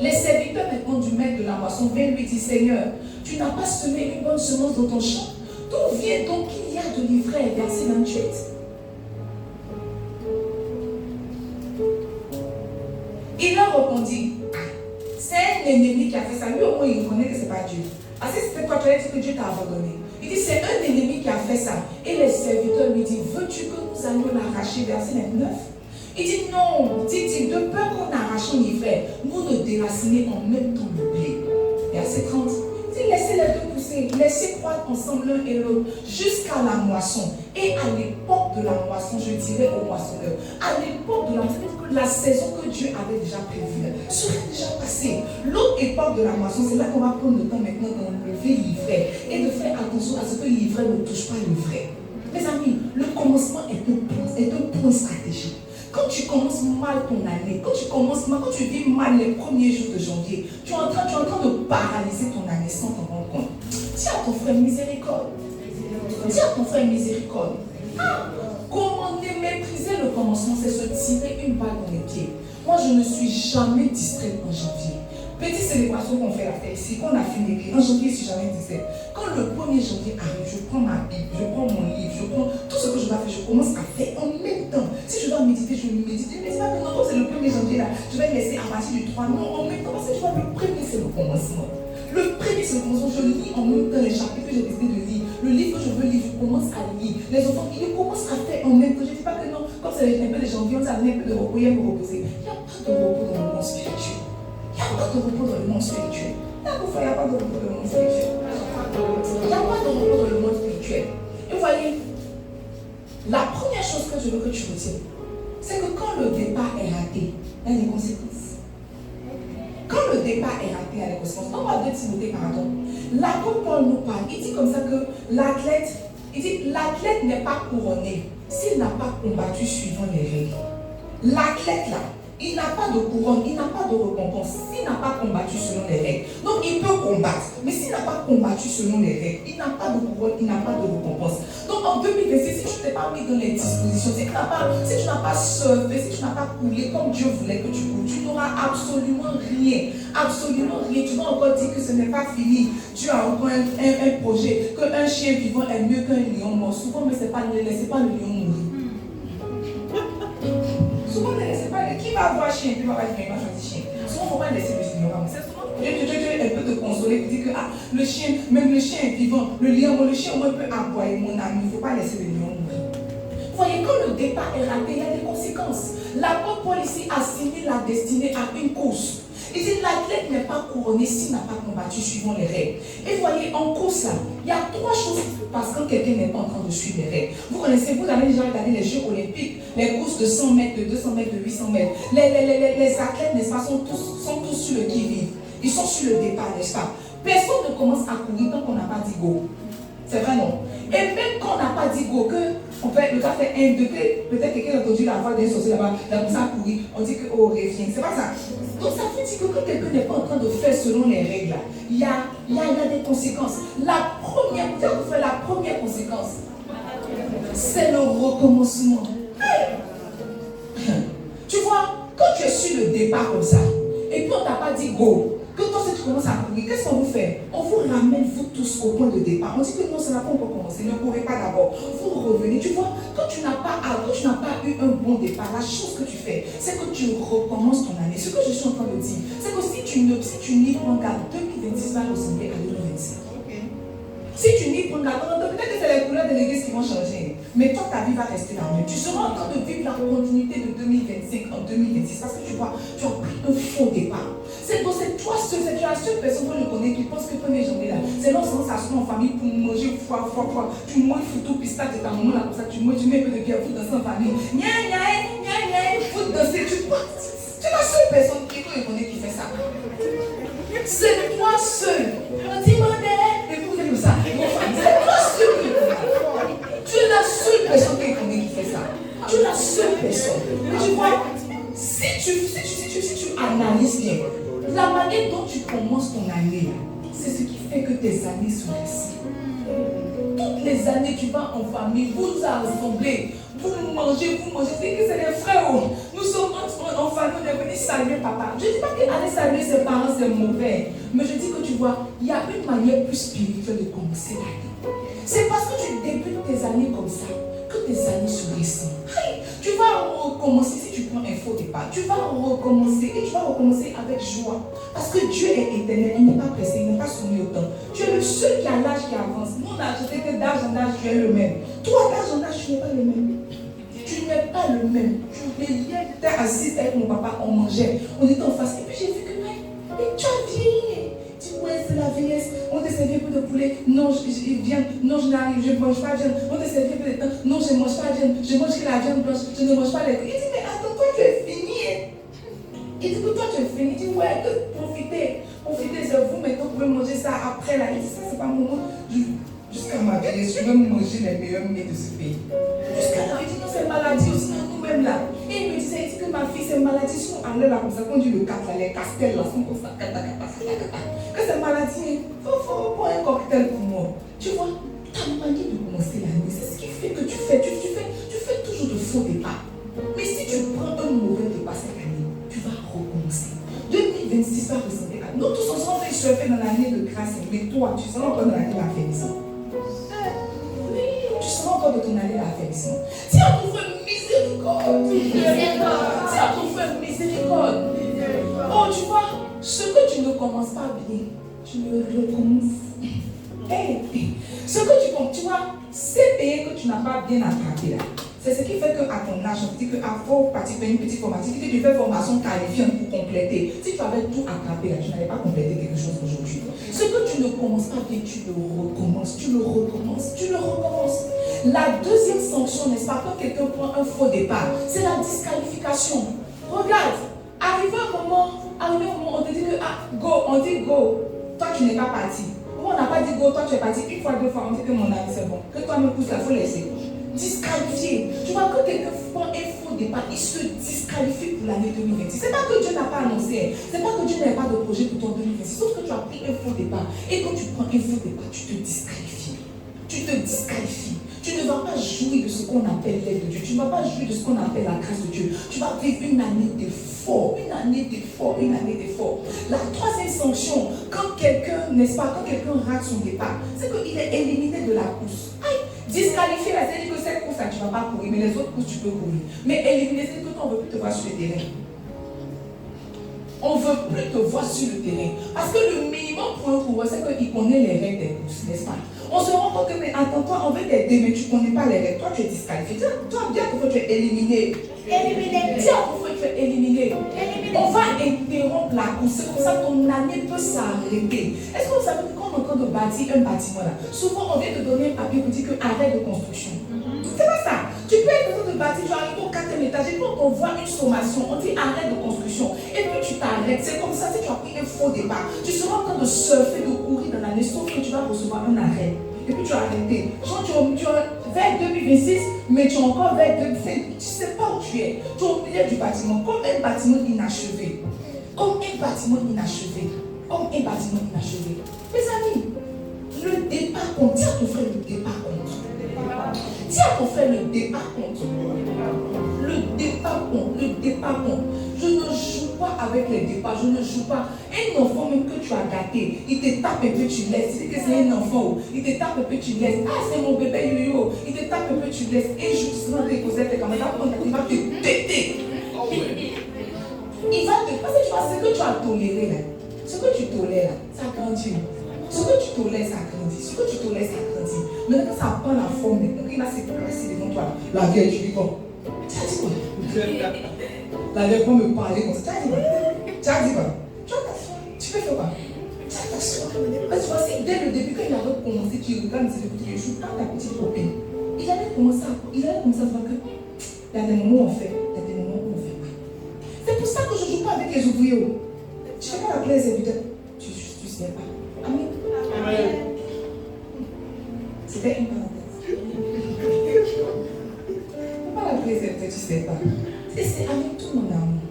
Les serviteurs maintenant du maître de la moisson viennent lui dire, Seigneur, tu n'as pas semé une bonne semence dans ton champ. D'où vient donc qu'il y a de l'ivraie? Verset 28. Il leur répondit, c'est un ennemi qui a fait ça. Lui au moins il reconnaît que ce n'est pas Dieu. Parce que c'était toi, tu as dit que Dieu t'a abandonné. Il dit, c'est un ennemi qui a fait ça. Et les serviteurs lui disent, veux-tu que nous allions l'arracher? Verset 29. Il dit non, dit-il, de peur qu'en arrachant l'ivraie, vous ne déracinez en même temps le blé. Verset 30. Il dit laissez les deux pousser, laissez croître ensemble l'un et l'autre jusqu'à la moisson. Et à l'époque de la moisson, je dirais aux moissonneurs, à l'époque de la moisson, que la saison que Dieu avait déjà prévue serait déjà passée. L'autre époque de la moisson, c'est là qu'on va prendre le temps maintenant d'enlever l'ivraie et de faire attention à ce que l'ivraie ne touche pas le vrai. Mes amis, le commencement est un point stratégique. Quand tu commences mal ton année, quand tu vis mal les premiers jours de janvier, tu es en train de paralyser ton année sans t'en rendre compte. Dis à ton frère miséricorde. Dis à ton frère miséricorde. Comment maîtriser le commencement, c'est se tirer une balle dans les pieds. Moi, je ne suis jamais distraite en janvier. Petite célébration qu'on fait la fête ici, qu'on a fini. En janvier, je suis jamais distraite. Quand le 1er janvier arrive, je prends ma Bible, je prends mon livre, je prends tout ce que je dois faire, je commence à faire en même temps. Si je dois méditer, je médite. Mais c'est pas que non, c'est le 1er janvier là, je vais laisser à partir du 3. Non, en même temps, parce que tu vois, le premier c'est le commencement. Le premier c'est le commencement, je lis en même temps les chapitres que j'ai décidé de lire. Le livre que je veux lire, je commence à lire. Les enfants, ils commencent à faire en même temps. Je ne dis pas que non, comme c'est un peu de janvier, on s'amène un peu de repos, il y a me reposer. Il n'y a pas de repos dans le monde spirituel. Il Il n'y a pas de repos dans le monde spirituel. Il n'y a pas de repos dans le monde spirituel. Il n'y a pas de repos dans le monde spirituel. Et vous voyez, la première chose que je veux que tu retiennes, c'est que quand le départ est raté, il y a des conséquences. Quand le départ est raté, il y a des conséquences. On va 2 Timothée, pardon. L'apôtre Paul nous parle. Il dit comme ça que l'athlète n'est pas couronné s'il n'a pas combattu suivant les règles. L'athlète là, il n'a pas de couronne, il n'a pas de récompense s'il n'a pas combattu selon les règles. Donc il peut combattre, mais s'il n'a pas combattu selon les règles, il n'a pas de couronne, il n'a pas de récompense. Donc en 2026, si tu ne t'es pas mis dans les dispositions, si tu n'as pas surfé, si tu n'as pas coulé comme Dieu voulait que tu coules, tu n'auras absolument rien. Absolument rien. Tu vas encore dire que ce n'est pas fini. Tu as encore un projet, qu'un chien vivant est mieux qu'un lion mort. Souvent, mais ne laissez pas le lion mourir. Souvent, ne laissez pas. Qui va avoir chien, puis va choisir chien. Souvent, il ne faut pas laisser le lion mourir. C'est souvent Dieu un peu te consoler et dire que le chien, même le chien est vivant, le chien au moins peut aboyer, mon ami. Il ne faut pas laisser le lion mourir. Vous voyez, quand le départ est raté, il y a des conséquences. L'apôtre Paul ici assimile la destinée à une course. Il dit l'athlète n'est pas couronné s'il n'a pas combattu suivant les règles. Et vous voyez, en course là, il y a 3 choses qui se passent quand quelqu'un n'est pas en train de suivre les règles. Vous connaissez, vous avez déjà regardé les Jeux olympiques, les courses de 100 mètres, de 200 mètres, de 800 mètres. Les athlètes, n'est-ce pas, sont tous sur le qui-vive. Ils sont sur le départ, n'est-ce pas? Personne ne commence à courir tant qu'on n'a pas dit go. C'est vrai, non? Et même quand on n'a pas dit go, que le gars fait 1, 2, peut-être quelqu'un a entendu la voix d'un sorcier là-bas, il a commencé à courir, on dit que oh, reviens. C'est pas ça. Donc ça veut dire que quand quelqu'un n'est pas en train de faire selon les règles, il y a des conséquences. La première conséquence, c'est le recommencement. Tu vois, quand tu es sur le départ comme ça, et puis on ne t'a pas dit go, que toi, si tu commences à courir, qu'est-ce qu'on vous fait? On vous ramène, vous tous, au point de départ. On dit que non, ça n'a pas encore commencé. Ne courez pas d'abord. Vous revenez. Tu vois, quand tu n'as pas eu un bon départ, la chose que tu fais, c'est que tu recommences ton année. Ce que je suis en train de dire, c'est que si tu n'y prends garde, 2026 va ressembler à 2025. Si tu n'y prends garde, peut-être que c'est les couleurs de l'église qui vont changer. Mais toi, ta vie va rester la même. Tu seras en train de vivre la continuité de 2025 en 2026 parce que tu vois, tu as pris un faux départ. C'est toi seul, c'est la seule personne que je connais qui pense que 1er janvier là, c'est lorsqu'on s'assoit en famille pour manger fois. Tu manges foutu pistache de ta maman là, comme ça, tu manges, tu mets un peu de bière, vous dansez en famille. Vous dansez, tu es la seule personne que je connais qui fait ça. C'est toi seul. On dit, et vous faites ça. C'est toi seul qui fait ça. Tu es la seule personne que je connais qui fait ça. Tu es la seule personne. Mais tu vois, si tu analyses bien, la manière dont tu commences ton année, c'est ce qui fait que tes années sont réussies. Toutes les années, tu vas en famille, vous vous rassemblez, vous mangez, c'est que c'est les frères. Nous sommes en famille, on est venus saluer papa. Je ne dis pas qu'aller saluer ses parents, c'est mauvais. Mais je dis que tu vois, il y a une manière plus spirituelle de commencer l'année. C'est parce que tu débutes tes années comme ça que tes années se ressentent. Tu vas recommencer, si tu prends un faux départ, tu vas recommencer et tu vas recommencer avec joie. Parce que Dieu est éternel, il n'est pas pressé, il n'est pas soumis au temps. Tu es le seul qui a l'âge qui avance. Nous, on a ajouté que d'âge en âge, tu es le même. Toi, d'âge en âge, tu n'es pas le même. Tu n'es pas le même. Hier, tu étais assise avec mon papa, on mangeait, on était en face. Et puis j'ai vu que, mais tu as vieilli. Tu dis, ouais, c'est la vieillesse. On te servi un peu de poulet. Non, non, je n'arrive, je ne mange pas de viande. On te servi un peu de temps. Non, je ne mange pas de viande. Je mange que la viande blanche. Je ne mange pas les. Il dit, mais attends, toi, tu es fini. Il dit que toi, tu es fini. Il dit, ouais, que profitez, c'est vous, mais vous pouvez manger ça après. Là. Il dit, ça, c'est pas mon moment. Jusqu'à ma vieillesse, je vais manger les meilleurs mets de ce pays. Jusqu'à là, il dit, non, c'est maladie aussi, nous-mêmes là. Et il me disait, il dit que ma fille, c'est maladie. Si on allait là comme ça, quand on dit le 4 là, les castels là, sont comme ça, que c'est maladie. Il faut boire un cocktail pour moi. Tu vois, ta manière de commencer l'année, c'est ce qui fait que tu fais toujours de faux départs. Mais si tu prends un mauvais départ cette année, tu vas recommencer. 2026 va ressembler à. Nous tous ensemble, on surfer dans l'année de grâce, mais toi, tu seras encore dans l'année de l'affaissement. Oui, tu seras encore dans ton année de l'affaissement. Si on trouve miséricorde, si on trouve miséricorde, oh, tu vois, ce que tu ne commences pas bien, tu le recommences. Ce que tu vois, ces pays que tu n'as pas bien attrapé là, C'est ce qui fait qu'à ton âge, on te dit qu'à faut participer à une petite formation, si tu fais formation qualifiante pour compléter. Si tu avais tout attrapé là, tu n'allais pas compléter quelque chose aujourd'hui. Ce que tu ne commences pas bien, tu le recommences, tu le recommences, tu le recommences. La deuxième sanction, n'est-ce pas, quand quelqu'un prend un faux départ, c'est la disqualification. Regarde, arrivé un moment, on te dit que go, on dit go, toi tu n'es pas parti. On n'a pas dit go, toi tu es parti une fois, deux fois, on dit que mon ami c'est bon, que toi me pousses là, il faut laisser. Disqualifié. Tu vois, quand quelqu'un prend un faux départ, il se disqualifie pour l'année 2026. C'est pas que Dieu n'a pas annoncé, c'est pas que Dieu n'a pas de projet pour ton 2026, sauf que tu as pris un faux départ. Et quand tu prends un faux départ, tu te disqualifies. Tu te disqualifies. Tu ne vas pas jouir de ce qu'on appelle l'aide de Dieu. Tu ne vas pas jouir de ce qu'on appelle la grâce de Dieu. Tu vas vivre une année d'effort, une année d'effort, une année d'effort. La troisième sanction, quand quelqu'un, n'est-ce pas, quand quelqu'un rate son départ, c'est qu'il est éliminé de la course. Aïe, disqualifié, c'est-à-dire que cette course-là, tu ne vas pas courir, mais les autres courses, tu peux courir. Mais éliminé, c'est que toi, on ne veut plus te voir sur le terrain. On ne veut plus te voir sur le terrain. Parce que le minimum pour un coureur, c'est qu'il connaît les règles des courses, n'est-ce pas? On se rend compte que, mais attends, toi, on veut t'aider, mais tu ne connais pas les règles. Toi, tu es disqualifié. Toi, bien que tu es éliminé. Éliminé. Dis à ton frère que tu es éliminé. On va interrompre la course. C'est comme ça que ton année peut s'arrêter. Est-ce que vous savez que quand on est en train de bâtir un bâtiment là, souvent on vient te donner un papier pour dire que arrête de construction. C'est pas ça. Tu peux être en train de bâtir, tu arrives au 4e étage, et puis on voit une sommation, on dit arrête de construction. Et puis tu t'arrêtes. C'est comme ça, si tu as pris un faux départ, tu seras en train de surfer, de courir dans l'année, sauf que tu vas recevoir un arrêt. Et puis tu as arrêté. Genre tu es vers 2026, mais tu es encore vers 2025. Tu ne sais pas où tu es. Tu es au milieu du bâtiment, comme un bâtiment inachevé. Comme un bâtiment inachevé. Comme un bâtiment inachevé. Mes amis, le départ compte. Dis à ton frère, le départ compte. Dis à ton frère, le départ compte. Le départ compte. Le départ compte. Je ne joue pas avec les départs. Je ne joue pas. Un enfant même que tu as gâté, il te tape et puis tu laisses. Il dit que c'est un enfant. Il te tape et puis tu laisses. Ah, c'est mon bébé yo-yo. Il te tape et puis tu laisses. Et justement, tes cousins, tes camarades, il va te péter. Il va te. Parce que tu vois, ce que tu as toléré là, ce que tu tolères là, ça grandit. Ce que tu tolères, ça grandit. Ce que tu tolères, ça grandit. Maintenant, quand ça prend la forme, maintenant, il va se placer devant toi. La vieille, tu dis quoi? Tu as dit quoi? La vieille va me parler comme ça. Tu as dit quoi? Tu as dit quoi? Tu peux faire quoi? Tu as t'asseoir. Parce que tu vois, si dès le début, quand il avait commencé, tu regardes, c'est le petit, je joue pas ta petite copine. Il allait commencer à voir que il y a des moments où on fait, il y a des moments où on fait pas. C'est pour ça que je ne joue pas avec les ouvriers. Tu ne fais pas la plaie, c'est putain. Tu ne sais pas. Amen. Amen. C'était une parenthèse. Tu ne fais pas la plaie, c'est putain, tu ne sais pas. C'est avec tout mon amour.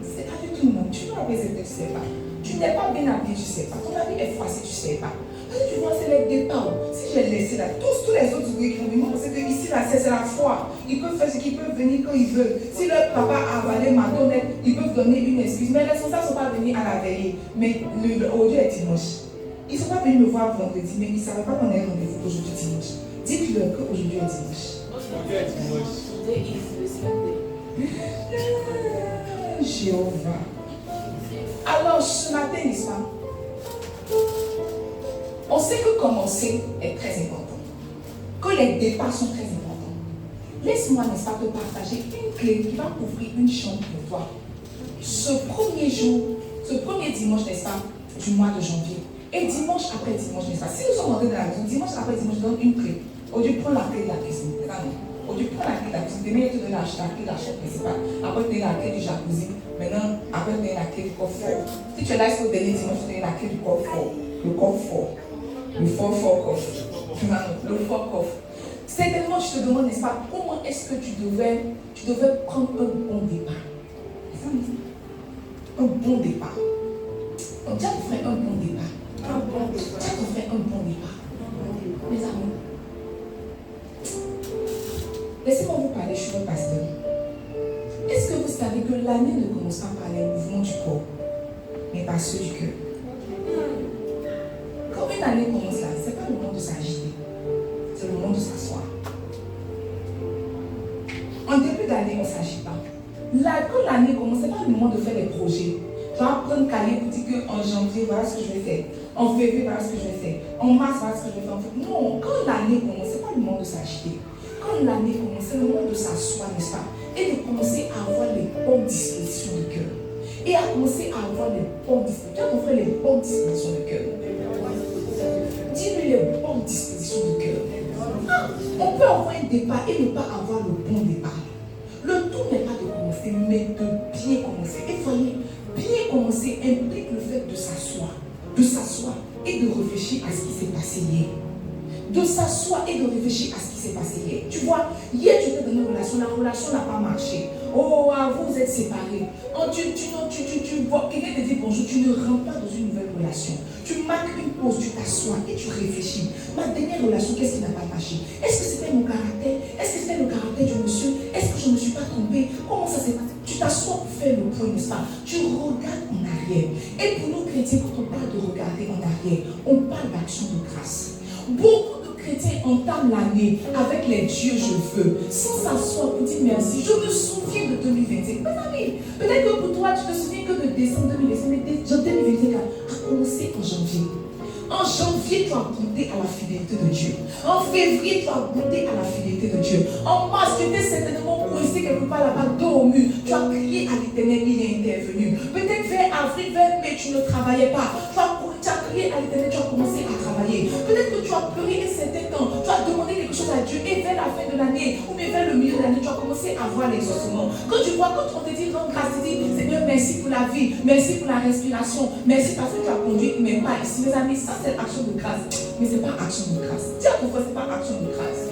C'est avec tout mon amour. Tu ne fais pas la plaie, c'est putain, tu ne sais pas. Tu n'es pas bien habillé, tu ne sais pas. Ton habit est froissé, tu ne sais pas. Parce que tu vois, c'est les départs. Si j'ai laissé là, tous les autres ouvriers qui vont venir, c'est que ici, là, c'est la foi. Ils peuvent faire ce qu'ils peuvent venir quand ils veulent. Si leur papa a avalé ma donnette, ils peuvent donner une excuse. Mais les responsables ne sont pas venus à la veillée. Mais aujourd'hui est dimanche. Ils ne sont pas venus me voir vendredi, mais ils ne savaient pas qu'on ait rendez-vous aujourd'hui dimanche. Dites-leur qu'aujourd'hui est dimanche. Aujourd'hui est dimanche. Jéhovah. Alors, ce matin, n'est-ce pas? On sait que commencer est très important. Que les départs sont très importants. Laisse-moi, n'est-ce pas, te partager une clé qui va ouvrir une chambre pour toi. Ce premier jour, ce premier dimanche, n'est-ce pas, du mois de janvier. Et dimanche après dimanche, n'est-ce pas? Si nous sommes rentrés dans la maison, dimanche après dimanche, je donne une clé. Aujourd'hui, prends la clé de la cuisine. Aujourd'hui, prends la clé de la cuisine. Demain, tu donnes la clé de la chambre principale. Après, tu donnes la clé du jacuzzi. Maintenant, après, tu donnes la clé du coffre-fort. Si tu es là jusqu'au dernier dimanche, tu donnes la clé du coffre-fort. Le coffre-fort. Le fort coffre. Le fort coffre. Certainement, je te demande, n'est-ce pas, comment est-ce que tu devais prendre un bon départ? Un bon départ. Donc, tu as fait un bon départ. Tu as fait un bon départ. Mes amis, laissez-moi vous parler, je suis un pasteur. Est-ce que vous savez que l'année ne commence pas par les mouvements du corps, mais par ceux du cœur? Quand une année commence là, ce n'est pas le moment de s'agiter, c'est le moment de s'asseoir. En début d'année, on ne s'agit pas. Quand l'année commence, ce n'est pas le moment de faire des projets. Tu vas prendre cahier pour dire qu'en janvier, voilà ce que je vais faire. En février, voilà ce que je vais faire. En mars, voilà ce que je vais faire. Non, quand l'année commence, ce n'est pas le moment de s'agiter. quand l'année commence, c'est le moment de s'asseoir, n'est-ce pas? Et de commencer à avoir les bonnes dispositions de cœur. Et à commencer à avoir les bonnes dispositions. Tu as compris les bonnes dispositions de cœur. Dis-lui les bonnes dispositions de cœur. On peut avoir un départ et ne pas avoir le bon départ. Le tout n'est pas de commencer, mais de bien commencer. Et voyez, bien commencer implique le fait de s'asseoir et de réfléchir à ce qui s'est passé hier. De s'asseoir et de réfléchir à ce qui s'est passé hier. Tu vois, hier tu étais dans une relation, la relation n'a pas marché. Oh, vous êtes séparés. Oh, tu vois, quelqu'un te dit bonjour, tu ne rentres pas dans une nouvelle relation. Tu marques une pause, tu t'assois et tu réfléchis. Ma dernière relation, qu'est-ce qui n'a pas marché? Est-ce que c'était mon caractère? Est-ce que c'était le caractère du monsieur? Est-ce que je ne me suis pas trompée? Comment ça s'est passé? Tu t'assois pour faire le point, n'est-ce pas? Tu regardes en arrière. Et pour nous chrétiens, quand on parle de regarder en arrière, on parle d'action de grâce. Beaucoup de chrétiens entament l'année avec les dieux je veux, sans s'asseoir pour dire merci. Je me souviens de 2025. Mes amis, peut-être que pour toi, tu te souviens que de décembre 2025, mais 2025 a commencé en janvier. En janvier, tu as goûté à la fidélité de Dieu. En février, tu as goûté à la fidélité de Dieu. En mars, tu étais certainement coincé quelque part là-bas, dos au mur. Tu as crié à l'Éternel, il est intervenu. Peut-être vers avril, vers mai, tu ne travaillais pas. Tu as crié à l'Éternel, tu as commencé à travailler. Peut-être que tu as pleuré un certain temps. Tu as demandé quelque chose à Dieu. Et vers la fin de l'année, ou même vers le milieu de l'année, tu as commencé à voir l'exaucement. Quand tu vois, quand on te dit rends grâce, tu dis Seigneur, merci pour la vie, merci pour la respiration, merci parce que tu as conduit mes pas ici. Mes amis, ça c'est action de grâce, mais ce n'est pas action de grâce. Dis à ton frère, ce n'est pas action de grâce.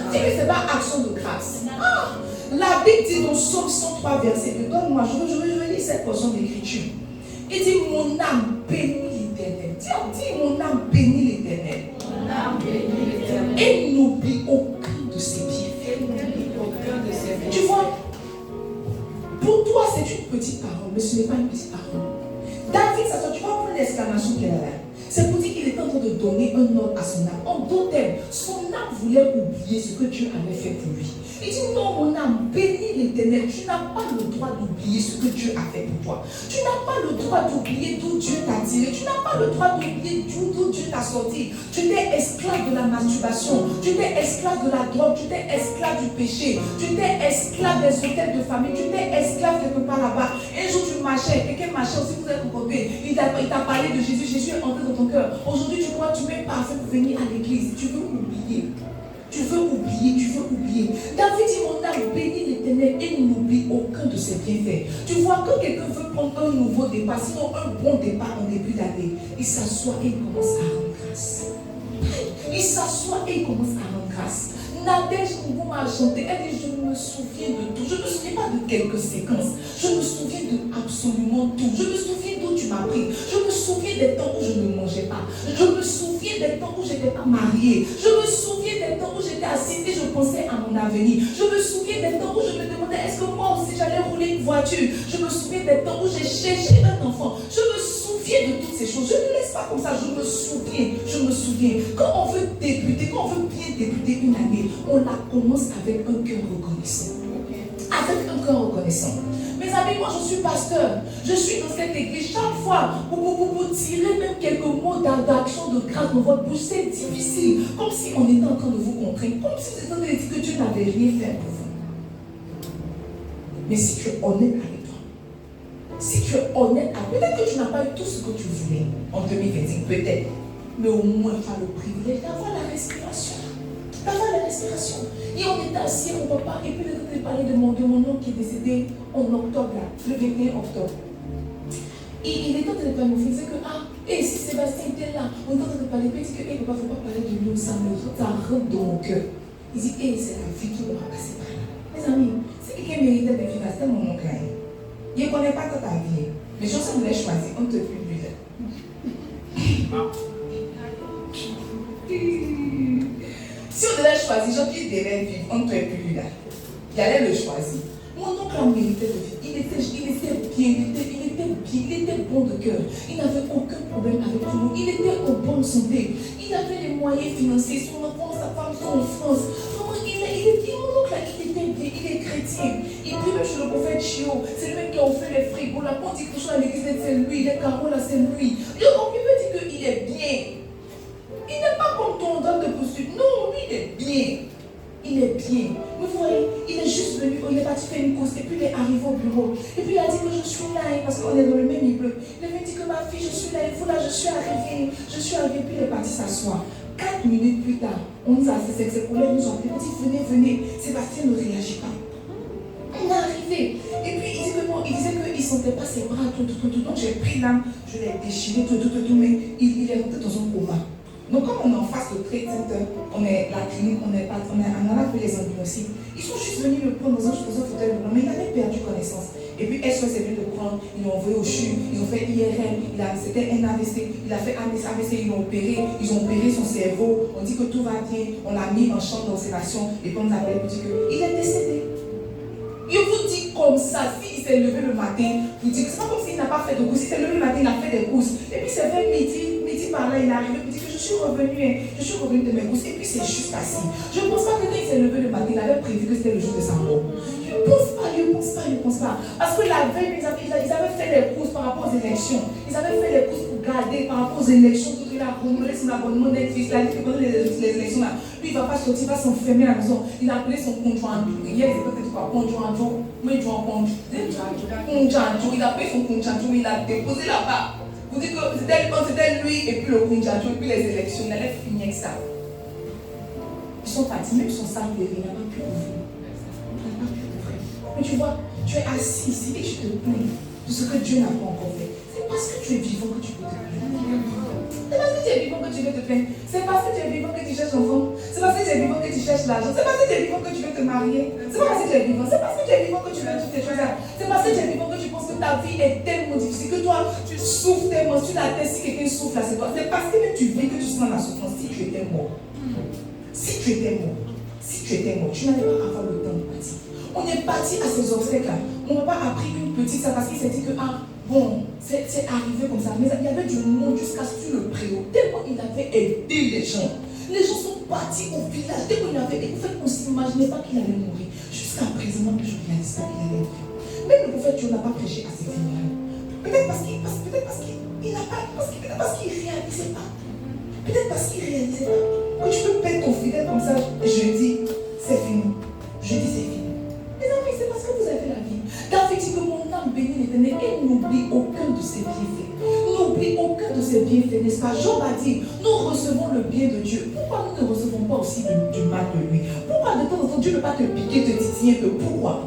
Dis que ce n'est pas action de grâce. La Bible dit dans Psaume 103, verset 2, donne-moi, je veux lire cette portion d'écriture. Il dit, mon âme bénit l'Éternel. Dis, mon âme bénit l'Éternel. Et n'oublie aucun de ses bienfaits. Tu vois, pour toi c'est une petite parole, mais ce n'est pas une petite parole. David, tu vas prendre l'exclamation qu'il a là. C'est pour dire qu'il est en train de donner un ordre à son âme. En d'autres termes, son âme voulait oublier ce que Dieu avait fait pour lui. Il dit non, mon âme, bénis l'Éternel. Tu n'as pas le droit d'oublier ce que Dieu a fait pour toi. Tu n'as pas le droit d'oublier d'où Dieu t'a tiré. Tu n'as pas le droit d'oublier d'où Dieu t'a sorti. Tu étais esclave de la masturbation. Tu étais esclave de la drogue. Tu étais esclave du péché. Tu étais esclave des hôtels de famille. Tu étais esclave quelque part là-bas. Un jour tu marchais, quelqu'un marchait aussi, vous êtes compris. Il t'a parlé de Jésus. Jésus est entré dans ton cœur. Aujourd'hui tu crois, tu mets parfait pour venir à l'église. Tu veux oublier. Tu veux oublier, tu veux oublier. David dit, mon âme bénit l'Éternel et n'oublie aucun de ses bienfaits. Tu vois, quand quelqu'un veut prendre un nouveau départ, sinon un bon départ en début d'année, il s'assoit et il commence à rendre grâce. Il s'assoit et il commence à rendre grâce. Nadège Koumou m'a chanté, elle dit, je me souviens de tout. Je ne me souviens pas de quelques séquences. Je me souviens de absolument tout. Je me souviens d'où tu m'as pris. Je me souviens des temps où je ne mangeais pas. Je me souviens des temps où je n'étais pas mariée. Je me souviens des temps où j'étais assise et je pensais à mon avenir. Je me souviens des temps où je me demandais, est-ce que moi aussi j'allais rouler une voiture. Je me souviens des temps où j'ai cherché un enfant. Je me souviens de toutes ces choses. Je ne laisse pas comme ça. Je me souviens. Quand on veut débuter, quand on veut bien débuter une année, on la commence avec un cœur reconnaissant. Avec un cœur reconnaissant. Mes amis, moi je suis pasteur. Je suis dans cette église. Chaque fois, vous tirez même quelques mots d'action, de grâce dans votre bouche. C'est difficile. Comme si on était en train de vous contraindre. Comme si vous étiez en train de dire que Dieu n'avait rien fait pour vous. Mais si tu es honnête avec toi, si tu es honnête avec, peut-être que tu n'as pas eu tout ce que tu voulais en 2025, peut-être. Mais au moins tu as le privilège d'avoir la respiration. Et on était assis, mon papa, et puis il parlait de mon oncle qui est décédé en octobre, là, le 21 octobre. Et il était en train de parler, il disait que, et si Sébastien était là, on est en train de parler, puis il dit que, papa, il ne faut pas parler de lui, ça rentre dans mon cœur. Il dit, c'est la vie qui va passer par là. Mes amis, si quelqu'un méritait des finances, c'était mon oncle. Il ne connaît pas toute ta vie. Mais je sais que vous l'avez choisi, on ne te plus lui là. Si on devait choisir, Jean-Pierre devait vivre, on ne devait plus lui là. Il allait le choisir. Mon oncle a mérité de vivre. Il était bien, il était bon de cœur. Il n'avait aucun problème avec tout le monde. Il était en bonne santé. Il avait les moyens financiers. Son enfant, sa femme sont en France. Mon oncle, il était bien, il est chrétien. Il prie même chez le prophète Chio. C'est lui même qui a offert les frigos. La porte quelque chose à l'église, c'est lui. Les carreaux là, c'est lui. Donc, il veut dire qu'il est bien. Il n'est pas comme ton don de poursuite. Non, lui, il est bien. il est bien. Mais vous voyez, il est juste venu, il est parti faire une course et puis il est arrivé au bureau. Et puis il a dit que je suis là, parce qu'on est dans le même immeuble. Il m'a dit que ma fille, je suis là, il faut là, je suis arrivé, puis il est parti s'asseoir. 4 minutes plus tard, on nous a assisté, ses collègues nous ont appelé, on dit venez, Sébastien ne réagit pas. On est arrivé. Et puis il dit que non, il disait qu'il ne sentait pas ses bras, tout. Donc j'ai pris l'âme, je l'ai déchiré, tout, mais il est rentré dans un coma. Donc comme on est en face de Trade Center, on est la clinique, on a fait les ambulanciers. Ils sont juste venus le prendre dans un fauteuil roulant, mais il avait perdu connaissance. Et puis SOS est venu le prendre, ils l'ont envoyé au CHU, ils ont fait IRM, c'était un AVC, il a fait un AVC, ils l'ont opéré, ils ont opéré son cerveau, on dit que tout va bien, on l'a mis en chambre d'observation, et puis on nous appelle, on dit qu'il est décédé. Je vous dis comme ça, s'il s'est levé le matin, vous dites que c'est pas comme s'il n'a pas fait de courses, s'il s'est levé le matin, il a fait des courses, et puis c'est vers midi par là, il est arrivé, il dit que je suis revenu de mes courses, et puis c'est juste assis. Je ne pense pas que quand il s'est levé le matin, il avait prévu que c'était le jour de sa mort. Je ne pense pas. Parce que la veille, ils avaient fait les courses par rapport aux élections. Ils avaient fait les courses pour garder par rapport aux élections. Tout il a renouvelé son abonnement Netflix. Il a dit que pendant les élections, là, lui, il ne va pas sortir, il va s'enfermer à la maison. Il a appelé son conjoint. Hier, il était quoi? Conjoint. Il a appelé son conjoint. Il a déposé là-bas. Vous dites que c'était lui et puis le conjoint, et puis les élections. Il allait finir avec ça. Ils sont fatigués, même son sac de vie, il n'a pas pu ouvrir. Mais tu vois, tu es assis ici et tu te plains de ce que Dieu n'a pas encore fait. C'est parce que tu es vivant que tu peux te plaindre. C'est parce que tu es vivant que tu veux te plaindre. C'est parce que tu es vivant que tu cherches l'enfant. C'est parce que tu es vivant que tu cherches l'argent. C'est parce que tu es vivant que tu veux te marier. C'est pas parce que tu es vivant. C'est parce que tu es vivant que tu veux toutes tes choses. C'est parce que tu es vivant que tu penses que ta vie est tellement difficile que toi, tu souffres tellement. Tu l'as si quelqu'un souffre là, c'est toi. C'est parce que même tu veux que tu sois dans la souffrance. Si tu étais mort. Si tu étais mort, tu n'allais pas avoir le temps de partir. On est parti à ces obstacles-là. On n'a pas appris une petite ça parce qu'il s'est dit que, c'est arrivé comme ça. Mais il y avait du monde jusqu'à sur le préau. Tellement il avait aidé les gens. Les gens sont partis au village. Dès qu'on avait aidé, on ne s'imaginait pas qu'il allait mourir. Jusqu'à présent, je ne réalise pas qu'il allait mourir. Même le prophète, Dieu n'a pas prêché à ses funérailles. Peut-être parce qu'il réalisait pas. Peut-être parce qu'il réalisait pas. Que tu peux perdre ton fidèle comme ça, je dis, c'est fini. Les amis, c'est parce que vous avez la vie. David dit que mon âme bénit l'Éternel et n'oublie aucun de ses bienfaits. N'est-ce pas? Job a dit, nous recevons le bien de Dieu. Pourquoi nous ne recevons pas aussi du mal de lui? Pourquoi de temps en temps Dieu ne peut pas te piquer, te titiller? Pourquoi?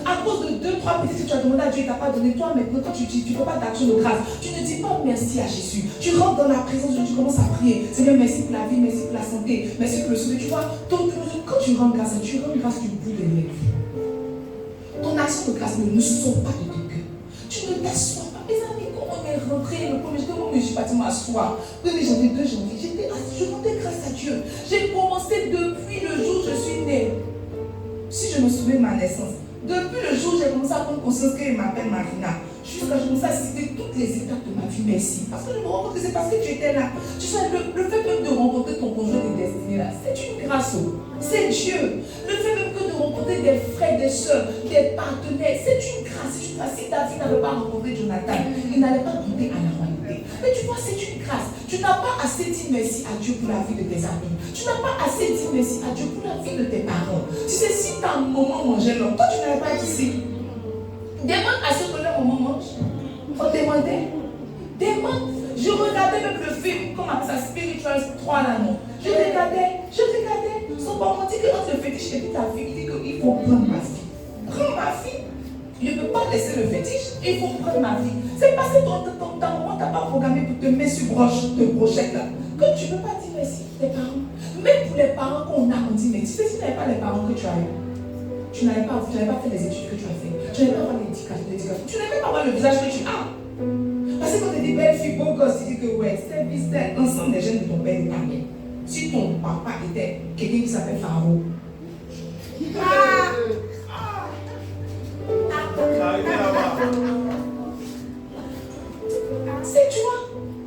À cause de 2-3 petites que tu as demandé à Dieu, il ne t'a pas donné. Toi maintenant, quand tu ne fais pas d'action de grâce, tu ne dis pas merci à Jésus. Tu rentres dans la présence de Dieu, tu commences à prier. Seigneur, merci pour la vie, merci pour la santé, merci pour le souffle. Tu vois, quand tu rends grâce, tu rends grâce du bout des lèvres. Ton action de grâce ne sort pas de ton cœur. Tu ne t'assois pas. Mes amis, quand on est rentré le premier jour, je suis partie m'asseoir. 1er janvier, 2 janvier, je rendais grâce à Dieu. J'ai commencé depuis le jour où je suis née. Si je me souviens de ma naissance, depuis le jour où j'ai commencé à prendre conscience qu'il m'appelle Marina, jusqu'à je commence à citer toutes les étapes de ma vie, merci. Parce que je me rends compte que c'est parce que tu étais là. Tu sais, le fait même de rencontrer ton conjoint de destinée là, c'est une grâce. C'est Dieu. Le fait même que de rencontrer des frères, des soeurs, des partenaires, c'est une grâce. Si David n'avait pas rencontré Jonathan, il n'allait pas monter à la royauté. Mais tu vois, c'est une grâce. Tu n'as pas assez dit merci à Dieu pour la vie de tes amis. Tu n'as pas assez dit merci à Dieu pour la vie de tes parents. Tu sais, si ta maman mangeait l'homme, toi tu n'avais pas dit si. Demande à ceux que leur maman mange. On demandait. Demande. Je regardais même le film, comme ça, Spiritual 3 là, non. Je regardais. Son papa dit que entre le fétiche et puis ta fille, il dit qu'il faut prendre ma fille. Prends ma fille. Je ne peux pas laisser le fétiche, il faut prendre ma vie. C'est parce que ta maman t'a pas programmé pour te mettre sur brochette là. Que tu ne peux pas dire merci tes parents. Même pour les parents qu'on a, on dit merci. Tu sais, si tu n'avais pas les parents que tu as eu, tu n'avais pas fait les études que tu as fait. Tu n'avais pas avoir l'éducation. Tu n'avais pas avoir le visage que tu as. Parce que quand tu dis belle fille, beau gosse, tu dis que ouais, c'est l'ensemble des jeunes de ton père et ta mère. Si ton papa était quelqu'un qui s'appelle Pharaon. C'est, tu vois,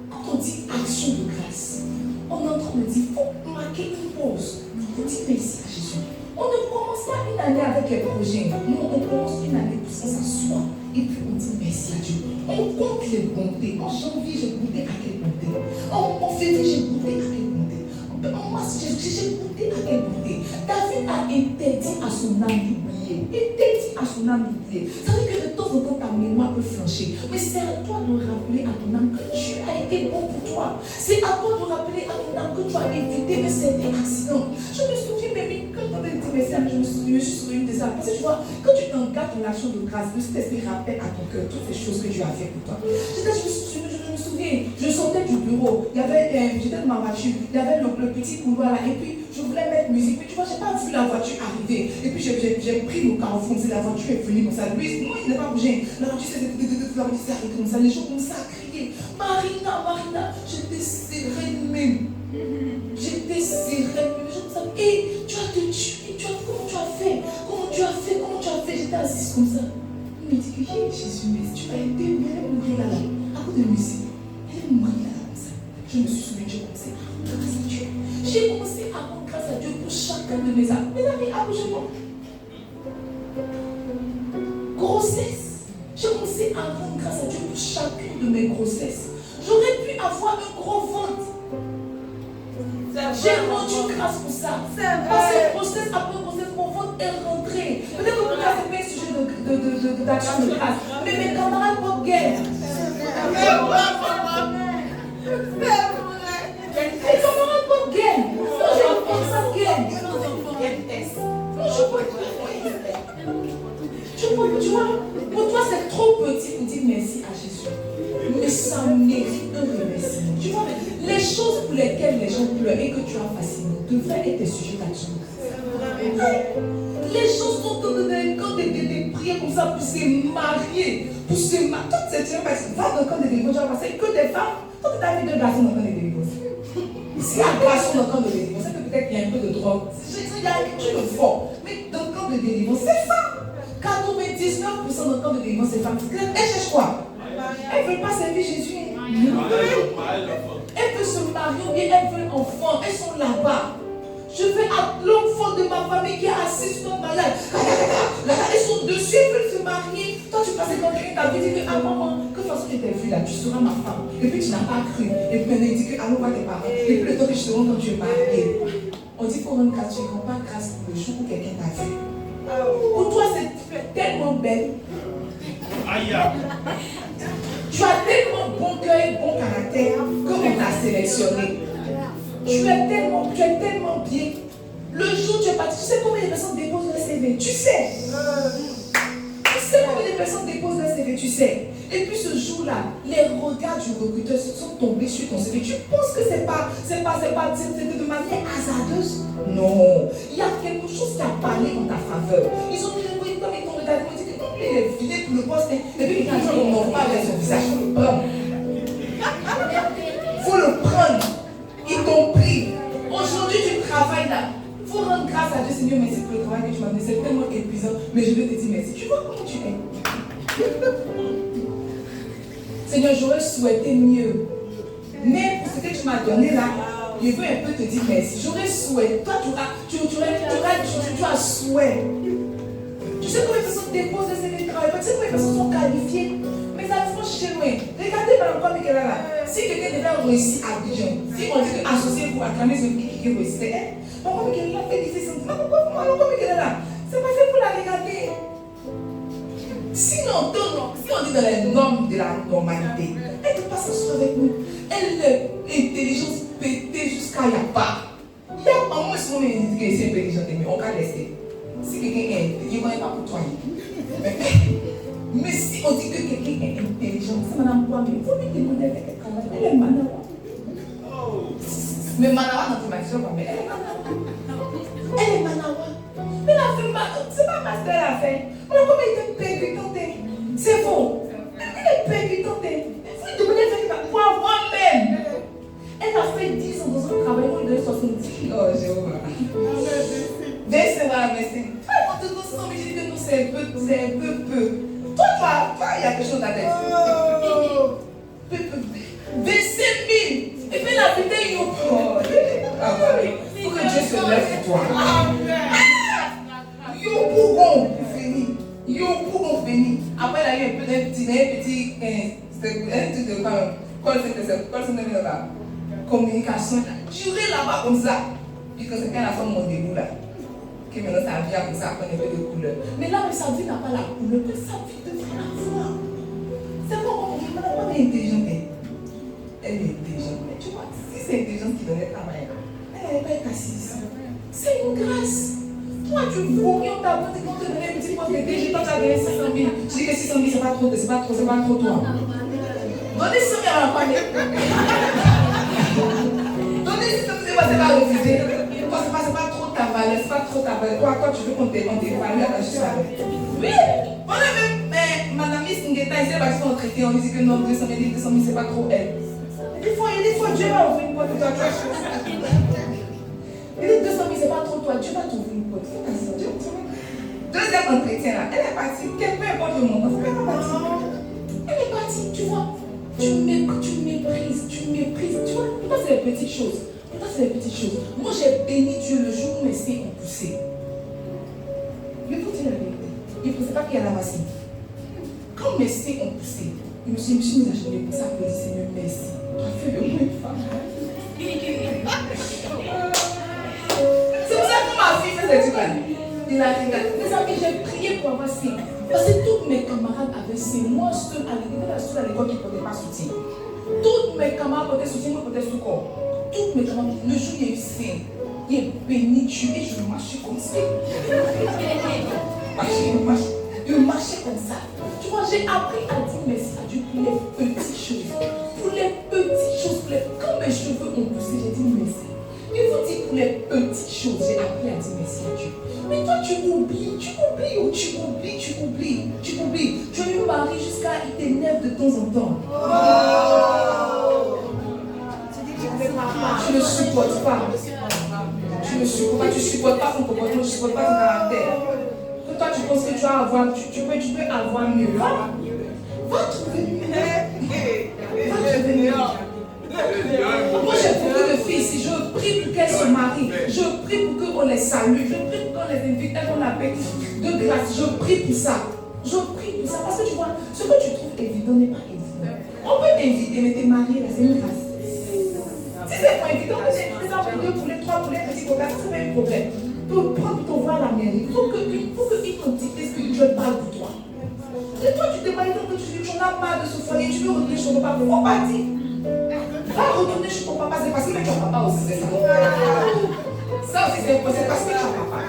quand on dit action de grâce, on est en train de dire, il faut marquer une pause. On dit merci à Jésus. On ne commence pas une année avec les projets. Non, on commence une année pour s'asseoir. Et puis on dit merci à Dieu. On compte les bontés. En janvier, j'ai goûté à quelle bonté. En février, j'ai goûté à quelle bonté. En mars, j'ai goûté à quelle bonté. David a dit à son âme d'oublier. Il dit à son âme d'oublier. Ça veut dire que de temps en temps, ta mémoire peut flancher. Mais c'est à toi de rappeler à ton âme que Dieu a été bon pour toi. C'est à toi de rappeler à ton âme que tu as évité de certains accidents. Je me souviens, même quand on avait dit, mais je me suis souvenu de ça. Parce que tu vois, quand tu t'engages dans l'action de grâce, le Saint-Esprit rappelle à ton cœur toutes les choses que Dieu a fait pour toi. Je me souviens, je sortais du bureau, j'étais dans ma voiture, il y avait le petit couloir là, et puis je voulais mettre musique, mais tu vois, je n'ai pas vu la voiture arriver. Et puis j'ai pris le carrefour, la voiture est venue comme ça. Lui, moi, il n'a pas bougé. La voiture s'est arrêtée comme ça, les gens commençaient à crier. Marina, j'étais serrée même. J'étais serrée même. Et tu as te tué, comment tu as fait? J'étais assise comme ça. Il me dit que Jésus, mais tu as été bien mourir là-bas. À cause de musique. Elle est mourir là comme ça. Je me suis souvenu, j'ai commencé à rendre grâce à Dieu. J'ai commencé à rendre grâce à Dieu pour chacun de mes amis. Mes amis, accouchement. Grossesse. J'ai commencé à rendre grâce à Dieu pour chacune de mes grossesses. J'aurais pu avoir un gros ventre. J'ai rendu grâce pour ça. Parce que grossesse après grossesse, mon ventre est rentré. Peut-être que pour ça, c'est pas un sujet d'action de grâce. Mais mes camarades Bob Gaines. Les camarades Bob Gaines. Moi, j'ai un ça Gaines. Non, je peux pas. Tu vois, pour toi, c'est trop petit pour dire merci à Jésus. Mais ça mérite un remerciement. Tu vois, les choses pour lesquelles les gens pleurent et que tu as facilement devraient être des sujets d'action. Les choses sont quand des prières comme ça pour se marier, toutes ces personnes, va dans le camp de délivrance, tu vas passer que des femmes. Quand tu as vu deux garçons dans le camp de délivrance, si un garçon dans le camp de délivrance, c'est que peut-être qu'il y a un peu de drogue. Il y a quelque chose de fort. Mais dans le camp de délivrance, c'est femmes. 99% dans le camp de délivrance, c'est femmes. Elles cherchent quoi? Elles ne veulent pas servir Jésus. Elles veulent se marier ou bien elles veulent enfants. Elles sont là-bas. Je vais à l'enfant de ma famille qui est assis sur notre malade. Elles sont dessus, elles veulent se marier. Toi, tu passais dans quelqu'un, tu as dit que ah maman, que façon je t'ai vu là, tu seras ma femme. Et puis tu n'as pas cru. Et puis maintenant il dit que allons voir tes parents. Et puis le temps que je te rends quand tu es marié. On dit pour rendre grâce, tu ne rends pas grâce pour le jour où quelqu'un t'a vu. Pour toi, c'est tellement belle. Tu as tellement bon cœur et bon caractère qu'on t'a sélectionné. Tu es tellement bien. Le jour où tu es parti, tu sais combien de personnes déposent leur CV? Tu sais. Tu sais combien de personnes déposent leur CV? Tu sais. Et puis ce jour-là, les regards du recruteur sont tombés sur ton CV. Tu penses que c'était de manière hasardeuse? Non. Il y a quelque chose qui a parlé en ta faveur. Ils ont dit, oui, comme ils t'ont regardé, ils ont dit que non, il est venu pour le poste. Et puis ils ont dit, on n'en pas avec son visage, il faut le prendre. Il faut le prendre. Ils t'ont pris. Aujourd'hui, tu travailles là. Il faut rendre grâce à Dieu, Seigneur, merci pour le travail que tu m'as donné. C'est tellement épuisant, mais je vais te dire merci. Tu vois comment tu es. Seigneur, j'aurais souhaité mieux. Mais pour ce que tu m'as donné là, je veux un peu te dire merci. J'aurais souhaité. Toi, tu as souhait. Tu sais combien de personnes déposent des CV de travail? Tu sais combien de personnes sont qualifiées? Mais ça te chez nous. Regardez par exemple, là. Si quelqu'un déjà réussi à Abidjan, si on dit que associez-vous à acclamer celui qui réussit, pourquoi qu'elle a fait des sentiments? Pourquoi qu'elle est là? C'est parce que vous la regardez. Sinon, si on est dans les normes de la normalité, elle ne peut pas s'asseoir avec nous. Elle est intelligence pétée jusqu'à il n'y a pas. Il y a pas moi, si on me dit que c'est intelligent, mais on va laisser. Si quelqu'un est intelligent, il ne va pas pour toi. Mais si on dit que quelqu'un est intelligent, c'est Madame Kwame, il faut lui demander avec quelqu'un. Elle est Manawa. Mais Manawa dans tes matériaux, mais elle est Manawa. Elle est Manawa. Mais la femme, c'est pas master la fait. On a comme été percutante. C'est faux. Elle est percutante. Il faut lui demander avec quelqu'un pour avoir même. Elle a fait 10 ans dans un travail, on lui donne 70. Oh, Jéhovah. Verset là, verset. Quand tu nous sens, mais je dis que nous, c'est un peu. Toi, il y a quelque chose dans ta tête. Verset 1000. Et puis la vérité, il y a il faut que Dieu se lève pour toi. Yo Bougon fini. Yo Bougon fini. Après, il y a eu un petit truc de communication. Jurez là-bas comme ça. Puis que c'est quand la femme mon debout là. que maintenant sa vie a commencé à prendre un peu de couleur. Mais là, sa vie n'a pas la couleur, mais sa vie devrait avoir. C'est bon, on dit, madame, elle est intelligente. Elle est intelligente. Mais tu vois, si c'est l'intelligence qui donne le travail, elle n'est pas être assise. C'est une grâce. Toi, tu vois, on t'a dit qu'on te donnait un petit poste de DG, toi, tu as gagné 500 000. Tu dis que 600 000, c'est pas trop, c'est pas trop, c'est pas trop toi. Donnez 100 000 à la famille. Donnez 600 000, c'est pas refusé. C'est pas trop ta valeur, c'est pas trop ta valeur. Quoi, tu veux qu'on t'évalue à ta juste valeur? Oui, on a même, mais madame Miss Ngeta, ici, elle va se faire traiter, on dit que non, 200 000, c'est pas trop elle. Des fois, Dieu va ouvrir une porte pour toi, tu vois. Il dit 200 000, c'est pas trop toi, Dieu va t'ouvrir une porte. Fais attention, Dieu. Deuxième entretien là, elle est partie, peu importe le moment, elle est partie. Elle est partie, tu vois. Tu méprises, tu vois. Pour toi, c'est les petites choses. Moi, j'ai béni Dieu le jour où mes seins ont poussé. Je vais vous dire la vérité. Il ne pensait pas qu'il y a la racine. Quand mes seins ont poussé, je me suis mise à genoux pour ça pour dire Seigneur, merci. Tu as fait de moi une femme. C'est pour ça que ma fille fait cette trucs-là. Il a dit, mes amis, j'ai prié pour avoir seins. Parce que tous mes camarades avaient seins. Moi, seule à l'école qui ne portait pas soutien. Toutes mes camarades portaient soutien, moi, portais sous-corps. Toutes mes camarades, le jour où il y a eu sein, il est béni Dieu et je marchais comme ça. Je marchais comme ça. Tu vois, j'ai appris à dire merci à Dieu pour les petites choses. Pour les petites choses. Quand mes cheveux ont poussé, j'ai dit merci. Il faut dire pour les petites choses, j'ai appris à dire merci à Dieu. Mais toi, tu oublies. Tu as eu mari jusqu'à il t'énerve de temps en temps. Tu ne supportes pas. Tu ne supportes pas son comportement, tu ne supportes pas son caractère. Que toi, tu penses que tu peux avoir mieux. Va trouver mieux. Moi, j'ai beaucoup de filles ici. Je prie pour qu'elles se marient. Je prie pour qu'on les salue. Je prie pour qu'on les invite, qu'on appelle de grâce. Je prie pour ça. Parce que tu vois, ce que tu trouves évident n'est pas évident. On peut t'inviter, mais t'es marié, là, c'est une grâce. Si c'est pas évident, on peut t'inviter 2 poulets, 3 poulets, petits copains, c'est pas un problème. Pour prendre ton voix à la mairie, il faut qu'une entité spirituelle parle pour toi. Et toi, tu te maries donc que tu en as marre de ce foyer, tu veux retourner chez ton papa, il faut partir. Va retourner chez ton papa, c'est parce que tu as papa aussi, c'est ça. Ça aussi, c'est parce que tu as papa.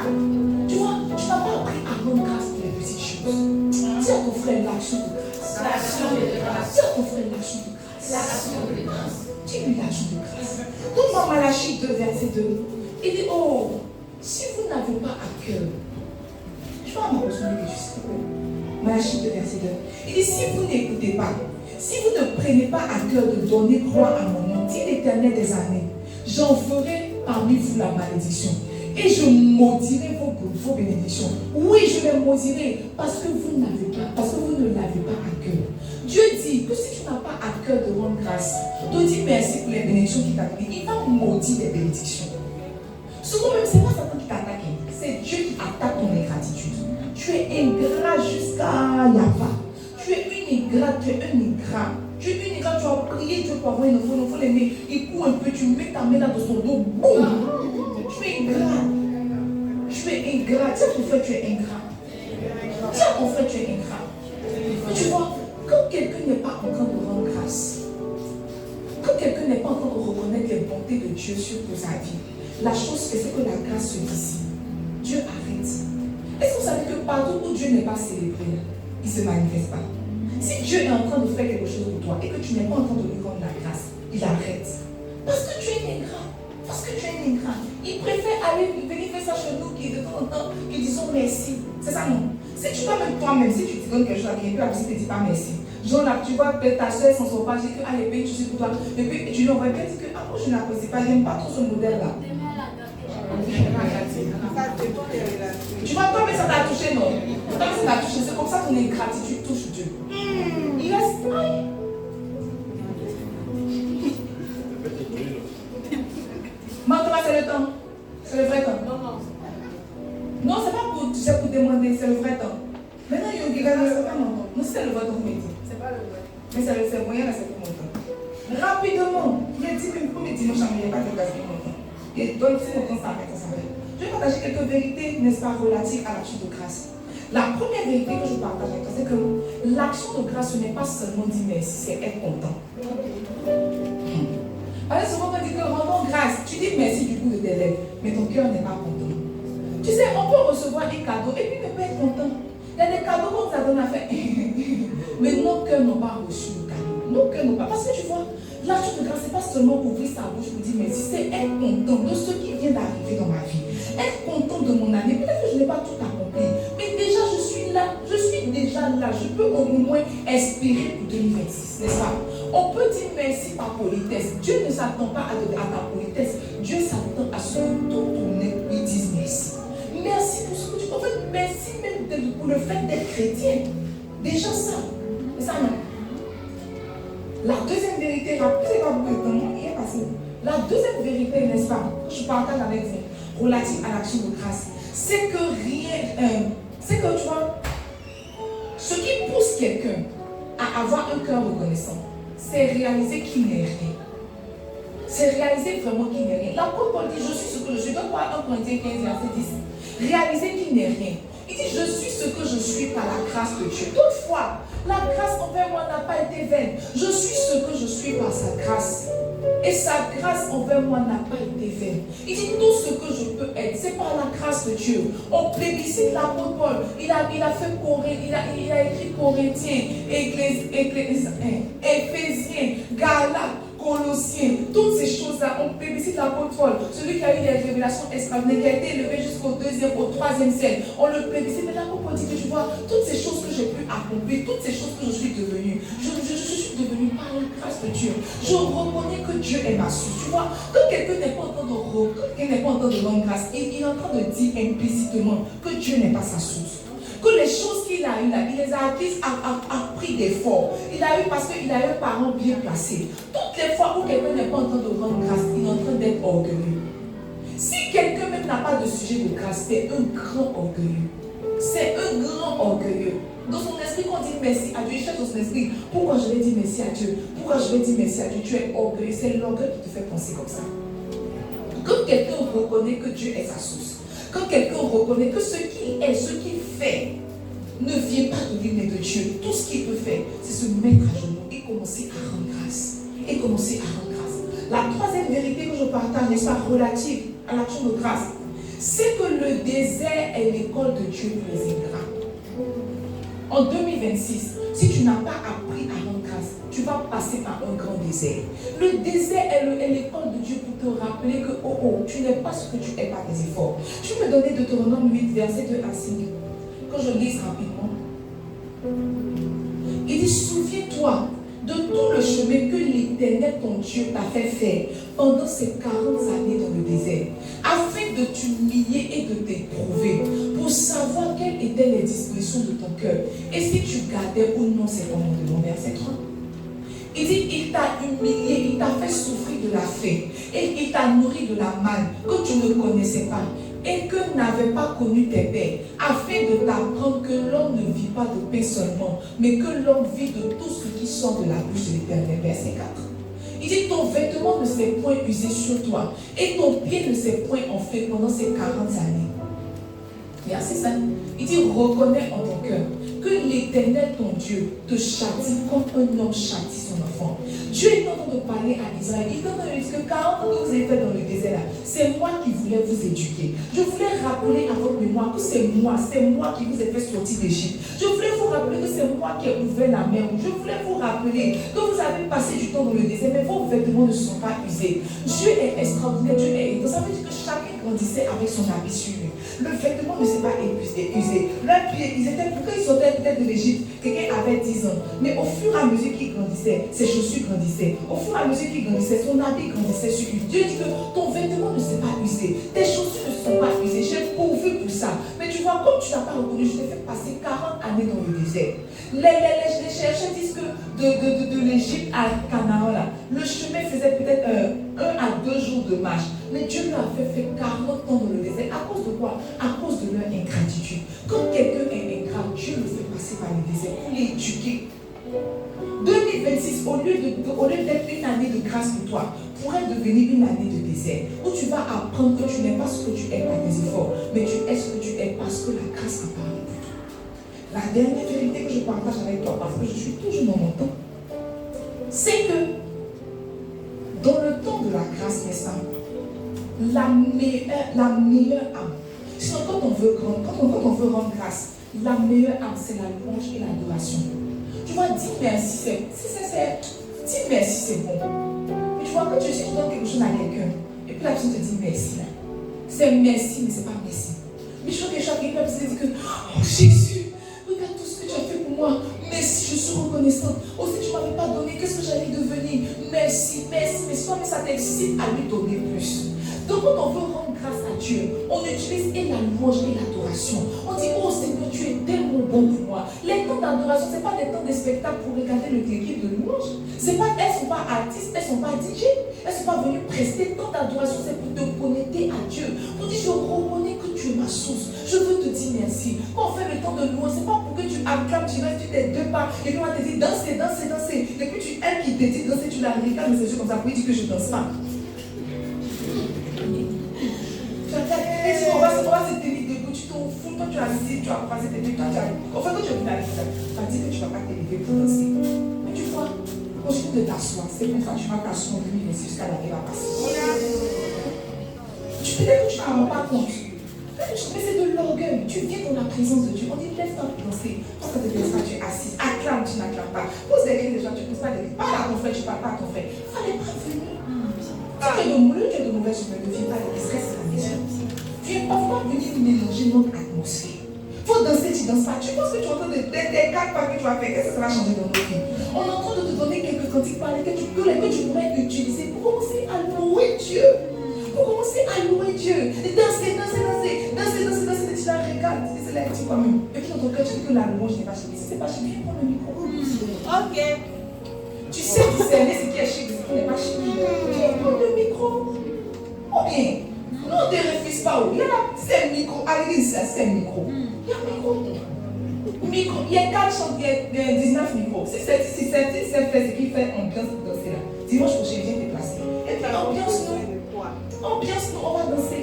Tu vois, tu n'as pas appris à rendre grâce pour les petites choses. Dis à ton frère l'action de grâce. Dis à ton frère l'action de grâce. Dis-lui l'action de grâce. Donc, dans Malachie 2, verset 2, il dit, oh, si vous n'avez pas à cœur, je vais m'en juste. Malachie 2, verset 2. Il dit, si vous n'écoutez pas, si vous ne prenez pas à cœur de donner gloire à mon nom, dit l'Éternel des armées, j'en ferai parmi vous la malédiction. Et je maudirai vos bénédictions. Oui, je les maudirai parce que vous ne l'avez pas à cœur. Dieu dit que si tu n'as pas à cœur de rendre grâce, de dire merci pour les bénédictions qu'il t'a données, il va maudire les bénédictions. Souvent même, ce n'est pas Satan qui t'attaque, c'est Dieu qui attaque ton ingratitude. Tu es ingrat jusqu'à Yava. Tu es une ingrate, tu es un ingrat. Tu es une ingrat, tu as prié Dieu pour avoir une enfant, l'aimer. Il court un peu, tu mets ta main dans son dos, boum. Tu es ingrat. Dis à ton frère, tu es ingrat. Dis à ton frère, tu es ingrat. Mais tu vois, quand quelqu'un n'est pas en train de rendre grâce, quand quelqu'un n'est pas en train de reconnaître les bontés de Dieu sur sa vie, la chose fait, c'est que la grâce se dissipe. Dieu arrête. Est-ce que vous savez que partout où Dieu n'est pas célébré, il ne se manifeste pas? Si Dieu est en train de faire quelque chose pour toi et que tu n'es pas en train de lui rendre la grâce, il arrête. Parce que tu es ingrat. Il préfère venir faire ça chez nous qui de temps en temps, qui disons merci. C'est ça non? Si tu dois même toi-même, si tu te donnes quelque chose à quelqu'un, la personne ne te dit pas merci. Genre là, tu vois, ta soeur s'en sort pas, je dis que les pays, tu sais pour toi. Et puis tu lui envoies bien, tu dis que moi je n'apprécie pas, j'aime pas trop ce modèle-là. Tu vois, toi, mais ça t'a touché, non? Toi, mais ça t'a touché, c'est comme ça ton ingratitude touche Dieu. Il reste. Maintenant, c'est le temps. C'est le vrai temps. Non, c'est pas pour demander, c'est le vrai temps. Maintenant, il y a un gars, c'est pas mon temps. Non, c'est le vrai temps, vous me dites. C'est pas le vrai. Mais c'est le moyen, là, c'est pour mon temps. Rapidement. Il y a 10 minutes, pour mes dimanches, il n'y a pas de gaz pour mon temps. Et donc, si on s'arrête, on s'arrête. Je vais partager quelques vérités, n'est-ce pas, relatives à l'action de grâce. La première vérité que je partage avec toi, c'est que l'action de grâce, ce n'est pas seulement dire merci, c'est être content. Parce que souvent, on dit que rendons grâce, tu dis merci du bout de tes lèvres, mais ton cœur n'est pas content. Tu sais, on peut recevoir des cadeaux et puis ne pas être content. Il y a des cadeaux qu'on nous a donné à faire, mais nos cœurs n'ont pas reçu le cadeau. Nos cœurs n'ont pas. Parce que tu vois, l'action de grâce, ce n'est pas seulement ouvrir sa bouche pour dire merci, c'est être content de ce qui vient d'arriver dans ma vie. Être content de mon année. Peut-être que je n'ai pas tout accompli, mais déjà je suis là. Je suis déjà là. Je peux au moins espérer pour 2026, n'est-ce pas? On peut dire merci par politesse. Dieu ne s'attend pas à ta politesse. Dieu s'attend à ce que tout ton œuvre lui dise merci. Merci pour ce que tu fais. En fait, merci même pour le fait d'être chrétien. Déjà ça. C'est ça, non? La deuxième vérité, c'est pas beaucoup de temps, il est passé. La deuxième vérité, n'est-ce pas, que je partage avec vous, relative à l'action de grâce, c'est que c'est que tu vois, ce qui pousse quelqu'un à avoir un cœur reconnaissant, c'est réaliser qu'il n'est rien. C'est réaliser vraiment qu'il n'est rien. L'apôtre Paul dit, je suis ce que je suis. Donne-moi 1 Corinthiens 15, verset 10. Réaliser qu'il n'est rien. Il dit, je suis ce que je suis par la grâce de Dieu. Toutefois, la grâce envers moi n'a pas été vaine. Je suis ce que je suis par sa grâce. Et sa grâce envers moi n'a pas été vaine. Il dit, tout ce que je peux être, c'est par la grâce de Dieu. On plébiscite l'apôtre Paul. Il a fait il a écrit Corinthiens, Éphésiens, Galates, Colossiens, toutes ces choses-là, on plébiscite l'apôtre Paul, celui qui a eu des révélations extraordinaires, qui a été élevé jusqu'au 2e, au 3e ciel. On le plébiscite, mais l'apôtre Paul dit que tu vois, toutes ces choses que j'ai pu accomplir, toutes ces choses que je suis devenue, je suis devenue par la grâce de Dieu. Je reconnais que Dieu est ma source. Tu vois, quand quelqu'un n'est pas en train de rendre grâce, il est en train de dire implicitement que Dieu n'est pas sa source. Que les choses qu'il a eues, il les a acquises à prix d'effort. Il a eu parce qu'il a eu un parent bien placé. Toutes les fois où quelqu'un n'est pas en train de rendre grâce, il est en train d'être orgueilleux. Si quelqu'un même n'a pas de sujet de grâce, c'est un grand orgueilleux. C'est un grand orgueilleux. Dans son esprit, quand on dit merci à Dieu, il cherche dans son esprit. Pourquoi je vais dire merci à Dieu? Pourquoi je vais dire merci à Dieu? Tu es orgueilleux. C'est l'orgueil qui te fait penser comme ça. Quand quelqu'un reconnaît que Dieu est sa source, quand quelqu'un reconnaît que ce qu'il est, ce qu'il fait, ne vient pas de lui mais de Dieu, tout ce qu'il peut faire, c'est se mettre à genoux et commencer à rendre grâce. La troisième vérité que je partage, n'est-ce pas, relative à l'action de grâce, c'est que le désert est l'école de Dieu pour les ingrats. En 2026, si tu n'as pas appris à rendre grâce, tu vas passer par un grand désert. Le désert est l'école de Dieu pour te rappeler que tu n'es pas ce que tu es par tes efforts. Je vais me donner Deutéronome 8, verset 2 à 5. Quand je lis rapidement, il dit, souviens-toi de tout le chemin que l'Éternel ton Dieu t'a fait faire pendant ces 40 années dans le désert, afin de t'humilier et de t'éprouver, pour savoir quelles étaient les dispositions de ton cœur, et si tu gardais ou non ces commandements. Verset 3. Il dit, il t'a humilié, il t'a fait souffrir de la faim, et il t'a nourri de la manne que tu ne connaissais pas, et que n'avaient pas connu tes pères, afin de t'apprendre que l'homme ne vit pas de pain seulement, mais que l'homme vit de tout ce qui sort de la bouche de l'Éternel. Verset 4. Il dit, ton vêtement ne s'est point usé sur toi, et ton pied ne s'est point enflé pendant ces 40 années. Verset 5. Il dit, reconnais en ton cœur que l'Éternel, ton Dieu, te châtie comme un homme châtie son enfant. Dieu est en train de parler à Israël. Il est en train de dire que 40 ans que vous avez fait dans le désert là, c'est moi qui voulais vous éduquer. Je voulais rappeler à votre mémoire que c'est moi qui vous ai fait sortir d'Égypte. Je voulais vous rappeler que c'est moi qui ai ouvert la mer. Je voulais vous rappeler que vous avez passé du temps dans le désert, mais vos vêtements ne sont pas usés. Dieu est extraordinaire, Dieu est étonnant. Ça veut dire que chacun grandissait avec son habit sur lui. Le vêtement ne s'est pas usé. Leurs pieds, pourquoi ils sortaient peut-être de l'Égypte, quelqu'un avait 10 ans. Mais au fur et à mesure qu'il grandissait, ses chaussures grandissaient. Au fur et à mesure qu'il grandissait, son habit grandissait sur lui. Dieu dit que ton vêtement ne s'est pas usé. Tes chaussures ne sont pas usées. J'ai pourvu pour ça. Mais tu vois, comme tu n'as pas reconnu, je t'ai fait passer 40 années dans le désert. Les chercheurs disent que de l'Égypte à Canaan, là, le chemin faisait peut-être 1 à 2 jours de marche. Mais Dieu leur a fait 40 ans dans le désert. À cause de quoi? À cause de leur ingratitude. Quand quelqu'un est ingrat, Dieu le fait passer par le désert pour l'éduquer. 2026 au lieu d'être une année de grâce pour toi, pourrait devenir une année de désert, où tu vas apprendre que tu n'es pas ce que tu es par tes efforts, mais tu es ce que tu es parce que la grâce a parlé pour toi. La dernière vérité que je partage avec toi, parce que je suis toujours dans mon temps, c'est que dans le temps de la grâce, n'est-ce pas, la meilleure âme. Sinon, quand on veut rendre grâce, la meilleure âme, c'est la louange et l'adoration. Tu vois, dis merci, dis merci, c'est bon. Mais tu vois, quand tu donnes quelque chose à quelqu'un, et puis la personne te dit merci, là. C'est merci, mais c'est pas merci. Mais je vois que chaque personne se dit que, oh Jésus, regarde tout ce que tu as fait pour moi. Merci, je suis reconnaissante. Aussi, tu ne m'avais pas donné, qu'est-ce que j'allais devenir? Merci, merci, mais toi, mais ça t'excite à lui donner plus. Donc, quand on veut rendre grâce à Dieu, on utilise et la louange et l'adoration. On dit, oh Seigneur, tu es tellement bon pour moi. Les temps d'adoration, ce n'est pas des temps de spectacle pour regarder le clip de louange. Elles ne sont pas artistes, elles ne sont pas DJ. Elles ne sont pas venues prester. Temps d'adoration, c'est pour te connecter à Dieu. Pour dire, je reconnais que tu es ma source. Je veux te dire merci. Quand on fait le temps de louange, ce n'est pas pour que tu acclames, tu restes sur tes deux pas. Et puis on va te dire, danser, danser, danser. Et puis tu aimes qu'il te dit danser, tu la regardes, mais c'est juste comme ça pour lui dire que je ne danse pas. Et si on va se tenir debout, tu t'en fous, toi tu as assis, tu as croisé tes pieds, toi tu as. En fait, quand tu as vu la liste, tu as dit que tu ne vas pas t'élever pour danser. Mais tu vois, continue de t'asseoir. C'est comme ça que tu vas t'asseoir en 2026 jusqu'à l'année va passer. Peut-être que tu ne t'en rends pas compte. Mais c'est de l'orgueil. Tu viens dans la présence de Dieu. On dit laisse-toi danser. Quand ça te laisse pas, tu es assise. Acclame, tu n'acclames pas. Pose des questions déjà, tu ne poses pas des questions. Parle à ton frère, tu ne parles pas à ton frère. Il ne fallait pas venir. Si tu es de mauvaise humeur, ne viens pas de stress à la maison. Viens pas venir mélanger notre atmosphère. Il faut danser, tu ne danses pas. Tu penses que tu es en train de des 4 pas que tu vas faire, qu'est-ce que ça va changer dans nos vies? On est en train de te donner quelques cantiques par lesquels tu pourrais utiliser pour commencer à louer Dieu. Pour commencer à louer Dieu. Et danser, danser, danser, danser, danser, danser, tu la regardes, tu la dis toi-même. Et puis dans ton cœur, tu dis que la louange n'est pas chez lui. Si c'est pas chez lui, prends le micro. Ok. Tu sais discerner ce qui est chez lui, ce qui n'est pas chez lui. Tu prends le micro. Oh bien. Nous, on ne te refuse pas. Il y a c'est le micro. Allez, c'est le micro. Il y a un micro. Il y a 4 chants, il y a 19 micros. Si c'est ce qui fait ambiance pour danser là. Dimanche prochain, viens te placer. Et puis ambiance-nous, on va danser.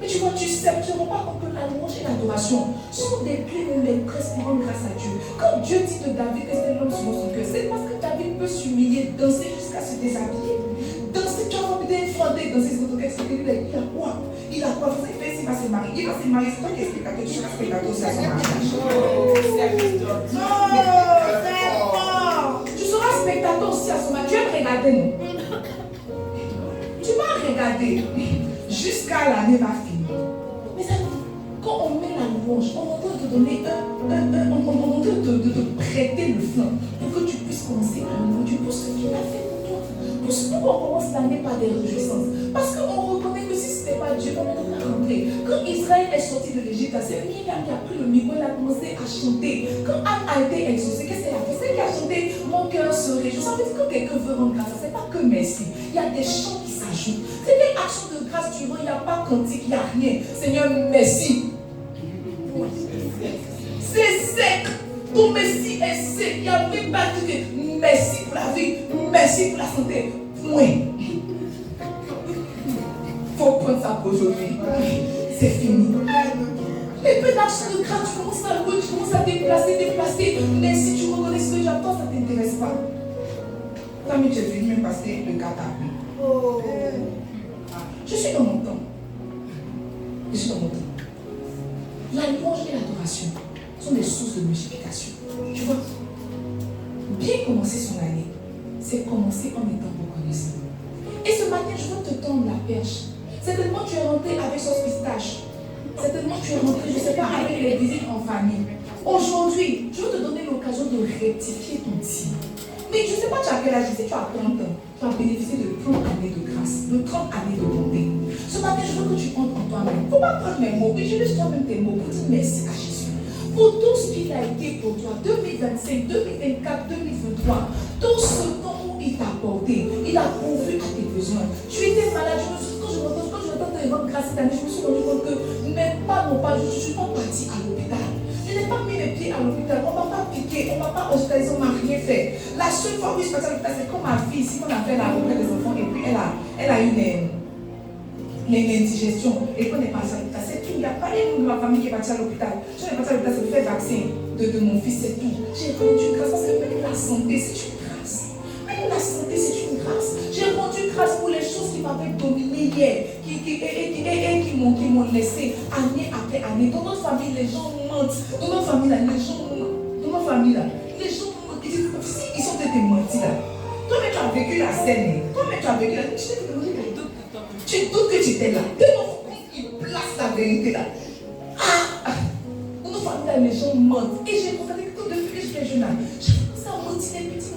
Mais tu vois, tu sais, tu ne rends pas compte que la louange et l'adoration sont des clés maîtresses pour rendre grâce à Dieu. Quand Dieu dit de David que c'était l'homme selon son cœur, c'est parce que David peut s'humilier, danser jusqu'à se déshabiller. Danser, tu as envie d'infanter, danser sur ton cœur, c'est que lui, il a quoi? Il a quoi? Vous savez, il va se marier. Il va se marier, c'est toi qui es spectateur, tu seras spectateur, c'est son mariage. Tu seras spectateur aussi à son mariage. Tu aimes regarder, non? Tu vas regarder jusqu'à l'année va finir. Mais ça, quand on met la louange, on est en train de te donner on est en train de te prêter le flanc pour que tu puisses commencer à louer Dieu pour ce qu'il a fait pour toi. Pourquoi on commence l'année par des réjouissances? Parce qu'on reconnaît que si ce n'était pas Dieu, on est en train de rentrer. Quand Israël est sorti de l'Égypte, c'est Myriam qui a pris le micro et a commencé à chanter. Quand Anne a été exaucée, qu'est-ce qu'elle a fait? C'est qu'elle a chanté mon cœur se réjouit. Ça veut dire que quand quelqu'un veut rendre grâce, ce n'est pas que merci. Il y a des chants qui s'ajoutent. C'est quelle action de grâce tu rends? Il n'y a pas cantique, il n'y a rien. Seigneur, merci. C'est sec. Ton merci est sec. Il n'y a même pas de merci pour la vie, merci pour la santé. Point. Il faut prendre ça pour aujourd'hui. C'est fini. Les peu d'actions de grâce, tu commences à louer, tu commences à déplacer. Mais si tu reconnais ce que j'attends, ça ne t'intéresse pas. Toi, mais tu es venu me passer le catapult. Oh. Je suis dans mon temps. La louange et l'adoration sont des sources de multiplication. Tu vois, bien commencer son année, c'est commencer en étant reconnaissant. Et ce matin, je veux te tendre la perche. Certainement, tu es rentré avec sauce pistache. Certainement, tu es rentré, je ne sais pas, avec les visites en famille. Aujourd'hui, je veux te donner l'occasion de rectifier ton tir. Mais je ne sais pas, tu as quel âge, si tu as 30 ans, tu as bénéficié de 30 années de grâce, de 30 années de bonté. Ce matin, je veux que tu entres en toi-même. Il ne faut pas prendre mes mots, utilise toi-même tes mots pour dire merci à Jésus. Pour tout ce qu'il a été pour toi, 2025, 2024, 2023, tout ce temps où il t'a porté, il a pourvu à tes besoins. Tu étais malade, quand je m'entends te rendre grâce cette année, je me suis rendu compte que même pas, non pas, je ne suis pas partie à l'hôpital. Je n'ai pas mis les pieds à l'hôpital, on ne m'a pas piqué, on ne m'a pas hospitalisé, on ne m'a rien fait. La seule fois où je suis partie à l'hôpital, c'est quand ma fille, ici, qu'on a fait la retraite des enfants, et puis elle a eu une indigestion, et qu'on est parti à l'hôpital. C'est tout. Il n'y a pas les gens de ma famille qui est parti à l'hôpital. Je suis partie à l'hôpital, c'est le fait vaccin de mon fils, c'est tout. J'ai rendu grâce parce que même la santé, c'est une grâce. Même la santé, c'est une grâce. J'ai rendu grâce pour les choses qui m'avaient dominé hier, qui m'ont laissé année après année. Dans notre famille, les gens mentent. Dans notre famille, les gens mentent. Ils sont peut-être mentis là. Toi-même, tu as vécu la scène. Toi-même, tu as vécu la scène. Tu doutes que tu étais là. Ils placent la vérité là. Dans nos familles, les gens mentent. Et j'ai constaté que depuis que j'étais jeune, j'ai commencé à mentir des petits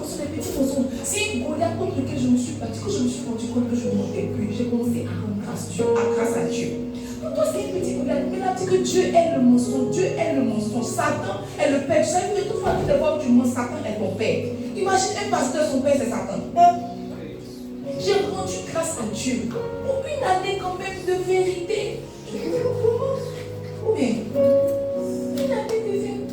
mensonges. C'est une Goliath contre lequel je me suis battue. Quand je me suis rendu compte que je ne mentais plus, j'ai commencé à rendre grâce à Dieu. Pour toi, c'est une petite Goliath. Mais là, dit que Dieu est le mensonge. Dieu est le mensonge. Satan est le père. Tu sais que toute fois que tu vois que tu mens, Satan est ton père. Imagine un pasteur, son père, c'est Satan. J'ai rendu grâce à Dieu pour une année quand même de vérité. Je me dis comment? Ou bien, une année de vérité.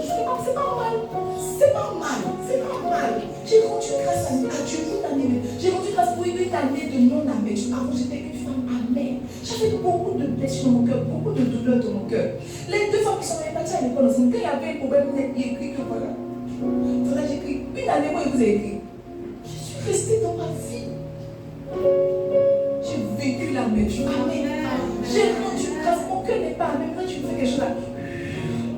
C'est pas mal. J'ai rendu grâce à Dieu pour une année. J'ai rendu grâce pour une année de non-amertume. Avant, j'étais une femme amère. J'avais beaucoup de blessures dans mon cœur, beaucoup de douleurs dans mon cœur. Les 2 femmes qui sont parties à l'école ensemble, quand il y avait un problème, il écrit que voilà. Voilà, j'écris. Une année, moi, il vous a écrit. Je suis restée dans ma vie. J'ai vécu l'amertume. Amen. J'ai rendu grâce. Mon cœur n'est pas amer. Quand tu fais quelque chose là,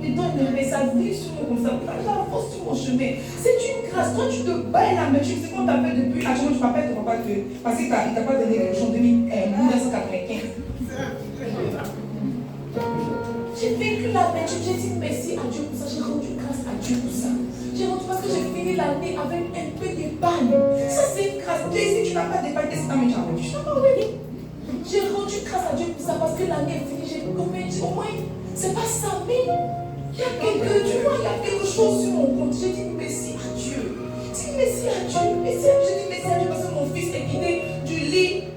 il donne un message sur moi comme ça. La force sur mon chemin. C'est une grâce. Toi, tu te bats l'amertume. C'est qu'on t'appelle depuis. Tu m'appelles ton papa parce qu'il ne t'a pas donné l'élection en 1995. J'ai vécu l'amertume. J'ai dit merci à Dieu pour ça. J'ai rendu grâce à Dieu pour ça. J'ai rendu parce que j'ai fini l'année avec un peu d'épargne. Ça, c'est une grâce. Dieu, si tu n'as pas d'épargne, c'est ta méchante. Tu n'as pas oublié. J'ai rendu grâce à Dieu pour ça parce que l'année est finie. J'ai dit au moins, c'est pas ça, mais il y a quelque chose sur mon compte. J'ai dit merci à Dieu. J'ai dit merci à Dieu. J'ai dit merci à Dieu parce que mon fils est quitté du lit.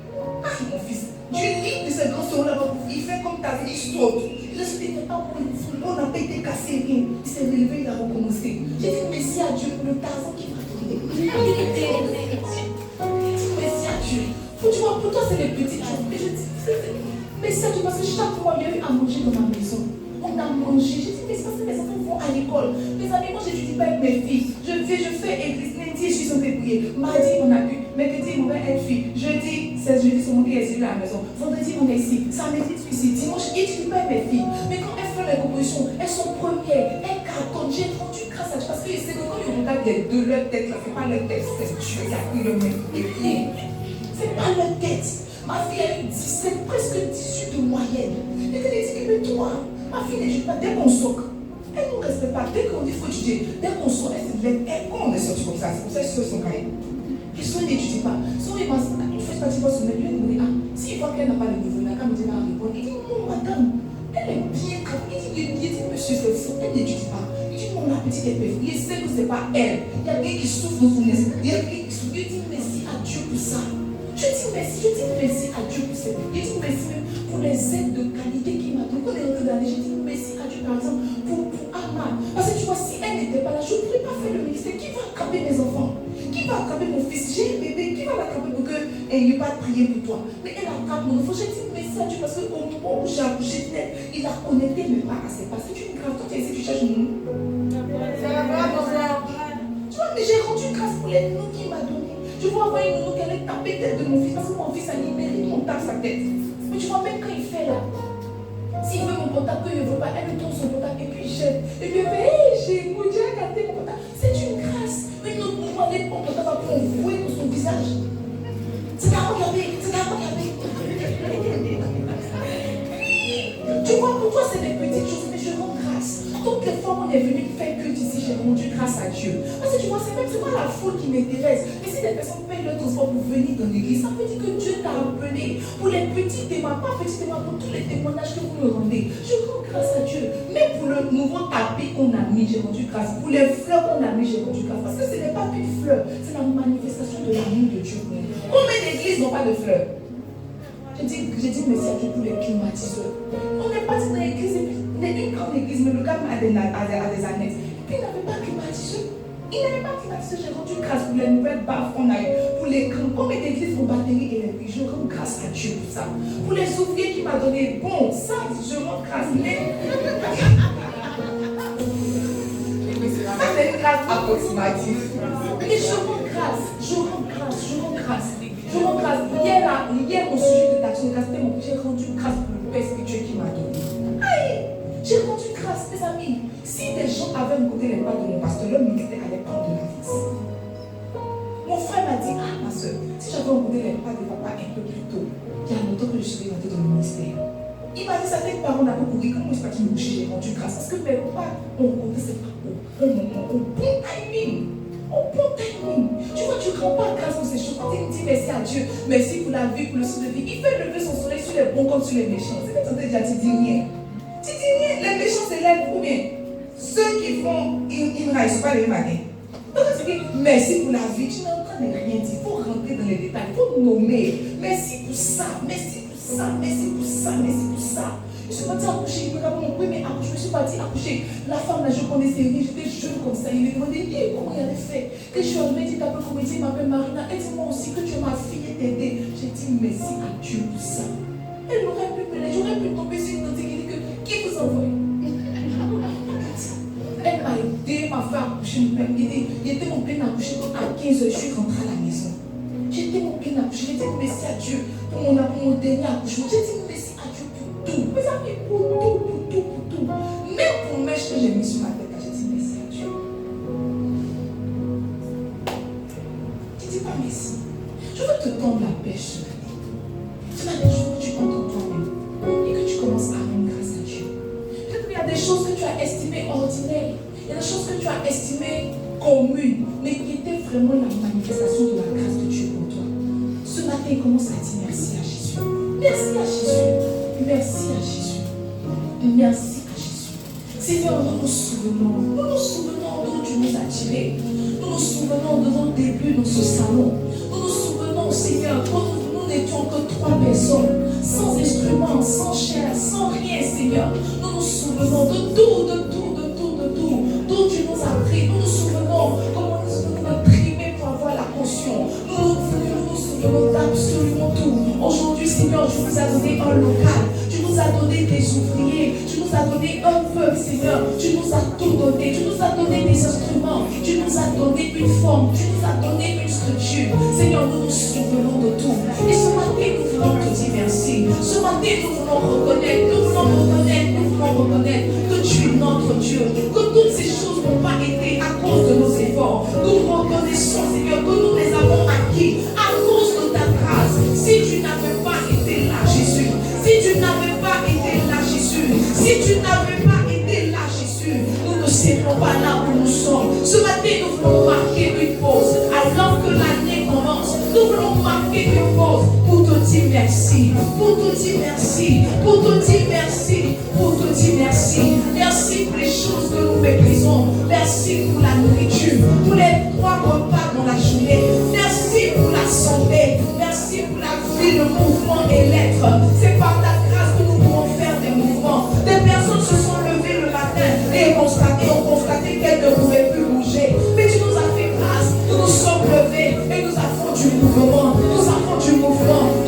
Mon fils. Du lit de ce grand soeur là-bas. Il fait comme ta vie, il saute. Je suis dit, on n'a pas été cassé, rien. Il s'est relevé, il a recommencé. J'ai dit merci à Dieu pour le Tarzan qui m'a donné. Merci à Dieu. Tu vois, pour toi, c'est les petites choses. Mais je dis, merci à Dieu parce que chaque fois, il y a eu à manger dans ma maison. On a mangé. J'ai dit, mais c'est parce que mes enfants vont à l'école. Mes amis, moi, j'étudie pas avec mes filles. Je fais église. Lundi, je suis censée prier. Mardi, on a eu. Mercredi, on va être fille. Jeudi, c'est jeudi, c'est mon qui est à la maison. Vendredi, on est ici. Samedi, je suis ici. Dimanche, je n'étudie pas avec mes filles. Mais quand elles font les compositions, elles sont premières. Elles cartonnent. J'ai rendu grâce à Dieu parce que c'est que quand ils regardent les deux, leur tête, là, c'est pas leur tête, c'est Dieu qui a pris le même pied. C'est pas leur tête. Ma fille a eu 17, presque 18 de moyenne. Et elle dit, mais toi, ma fille n'étudie pas. Dès qu'on sort, elle ne nous respecte pas. Dès qu'on dit qu'il faut étudier, dès qu'on sort, elle se lève. Quand on est sorti comme ça, c'est pour ça que son cahier. Et soit elle n'étudie pas. Soit une fois, je partie voir son mec, lui, il me dit, s'il voit qu'elle n'a pas le niveau, là, quand il me dit, elle répond, il dit, non, madame, elle est bien capable. Il dit, monsieur, c'est fou, elle n'étudie pas. Il dit, non, la petite est perfecte. Il sait que ce n'est pas elle. Il y a quelqu'un qui souffre dans son esprit. Il y a quelqu'un qui souffre. Il dit, merci à Dieu pour ça. Je dis merci à Dieu pour ça. Je dis merci même pour les aides de qualité qu'il m'a donné. Quand elle est rentrée dans l'année, je dis merci à Dieu, par exemple, pour Amma. Parce que tu vois, si elle n'était pas là, je ne pourrais pas faire le ministère. Qui va attraper mes enfants? Qui va attraper mon fils? J'ai un bébé. Qui va l'attraper pour qu'il n'y ait pas de prier pour toi? Mais elle attrape mon enfant. Je dis merci à Dieu parce qu'au moment où j'ai accouché, il a connecté mes parents à ses parents. C'est une grâce. Toi, tu sais, tu cherches mon nom. C'est la grâce. Tu vois, mais j'ai rendu grâce pour les noms qu'il m'a donnés. Je vois avoir une nounou qui allait taper tête de mon fils parce que mon fils a dit mérite, on tape sa tête. Mais tu vois, même quand il fait là, s'il veut mon portable, qu'il ne veut pas, elle me tourne son portable et puis il jette. Et puis elle fait, hé, j'ai gâté mon portable. C'est une grâce. Une autre nounou allait mon portable pour envoyer dans son visage. C'est à regarder. Tu vois, pour toi, c'est des petites choses, mais je rends grâce. Toutes les fois qu'on est venu faire que d'ici, j'ai rendu grâce à Dieu. Parce que tu vois, c'est pas la foule qui m'intéresse. Mais si des personnes payent le transport pour venir dans l'église, ça veut dire que Dieu t'a appelé pour les petits témoins, pas petits témoins, pour tous les témoignages que vous me rendez. Je rends grâce à Dieu. Même pour le nouveau tapis qu'on a mis, j'ai rendu grâce. Pour les fleurs qu'on a mis, j'ai rendu grâce. Parce que ce n'est pas qu'une fleur, c'est la manifestation de l'amour de Dieu. Combien d'églises n'ont pas de fleurs? J'ai dit merci à Dieu pour les climatiseurs. On est parti dans l'église, il y a une grande église, mais le gars a des annexes. Et puis il n'avait pas climatiseur. Il n'avait pas climatisé, j'ai rendu grâce pour les nouvelles baffes qu'on a eues, pour les grands, combien d'églises pour batterie électrique, je rends grâce à Dieu pour ça. Pour les ouvriers qui m'a donné, bon, ça, je rends grâce, mais... Ça, c'est une grâce approximative. Mais je rends grâce, je rends grâce, je rends grâce. Je rends grâce. Hier, au sujet de l'action de grâce, j'ai rendu grâce pour le paix spirituel qui m'a donné. Aïe! J'ai rendu grâce, mes amis. Si des gens avaient goûté les pas de mon pasteur, leur ministère allait prendre de la vie. Mon frère m'a dit, ah ma soeur, si j'avais goûté les pas de papa un peu plus tôt, il y a longtemps que je serais rentrée dans le ministère. Il m'a dit, certains parents n'avaient pas pourri, comment est-ce que tu me bouchais, j'ai rendu grâce. Parce que mes pas ont compté ses pas au bon timing. Au bon timing. Tu vois, tu ne rends pas grâce pour ces choses. Quand il dit merci à Dieu, merci pour la vie, pour le souffle de vie, il fait lever son soleil sur les bons comme sur les méchants. C'est quand tu dis rien. Tu dis rien, les méchants s'élèvent ou bien ceux qui font, ils ne réussissent pas les mains. Donc, tu dis merci pour la vie, tu n'es en train de rien dire. Il faut rentrer dans les détails, il faut nommer. Merci pour ça, merci pour ça, merci pour ça, merci pour ça. Je suis partie accoucher, il me rappelle mon premier accouchement, je suis partie accoucher. La femme là, je connaissais rien, j'étais jeune comme ça. Il me demandait comment il avait fait. Que je suis en métier, t'appelles comédien, il m'appelle Marina. Elle dit moi aussi que tu es ma fille et t'aider. J'ai dit merci à Dieu pour ça. Elle m'aurait pu me j'aurais pu tomber sur une note qui dit que qui vous envoie. Elle m'a aidé, m'a fait accoucher, il était mon plein accouché. À 15h, je suis rentrée à la maison. J'étais mon plein accouché, j'ai dit merci à Dieu pour mon dernier accouchement. J'ai dit merci à Dieu pour tout. Mes amis, pour tout. Même pour mèche que j'ai mis sur ma tête, j'ai dit merci à Dieu. Tu dis pas merci. Je veux te tendre la pêche. Tu vas des jours que tu comptes en toi-même et que tu commences à rendre grâce à Dieu. Peut-être qu'il y a des choses que tu as estimées ordinaires. Il y a des choses que tu as estimées communes, mais qui étaient vraiment la manifestation de la grâce de Dieu pour toi. Ce matin, il commence à dire merci à Jésus. Merci à Jésus. Merci à Jésus. Merci à Jésus. Seigneur, nous nous souvenons d'où tu nous as tirés. Nous nous souvenons de nos débuts dans ce salon. Nous nous souvenons, Seigneur, quand nous n'étions que 3 personnes, sans instruments, sans chair, sans rien, Seigneur. Nous nous souvenons de tout, d'où tu nous as pris. Nous nous souvenons comment nous avons trimé pour avoir la caution. Nous nous souvenons d'absolument tout. Aujourd'hui, Seigneur, tu nous as donné un local. Tu nous as donné des ouvriers. Tu nous as donné un peuple, Seigneur. Tu nous as tout donné. Tu nous as donné des instruments. Tu nous as donné une forme. Tu nous as donné une structure. Seigneur, nous nous souvenons de tout. Et ce matin, nous voulons te dire merci. Ce matin, nous voulons reconnaître que tu es notre Dieu. Que toutes ces choses n'ont pas été à cause de nos efforts. Nous reconnaissons, Seigneur, que nous les avons acquis à cause de ta grâce. Si tu n'avais pas été là, Jésus, nous ne serions pas là où nous sommes. Ce matin, nous voulons marquer une pause. Alors que l'année commence, nous voulons marquer une pause pour te dire merci. Merci pour les choses que nous méprisons. Merci pour la nourriture, pour les 3 repas dans la journée. Merci pour la santé. Merci pour la vie, le mouvement et l'être. C'est par ta grâce que nous pouvons faire des mouvements. Des personnes se sont levées le matin et ont constaté qu'elles ne pouvaient plus bouger. Mais tu nous as fait grâce. Nous nous sommes levés et nous avons du mouvement. Nous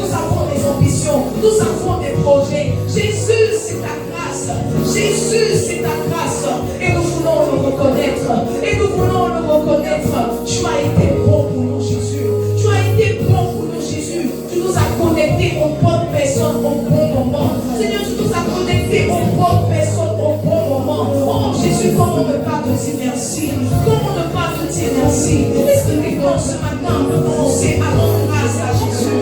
avons des ambitions. Nous avons des projets. Jésus, c'est ta grâce. Et nous voulons le reconnaître. Tu as été bon pour nous, Jésus. Tu nous as connectés aux bonnes personnes au bon moment. Seigneur, tu nous as connectés aux bonnes personnes au bon moment. Oh Jésus, comment ne pas te dire merci? Est-ce que les gens ce matin peuvent commencer à rendre grâce à Jésus?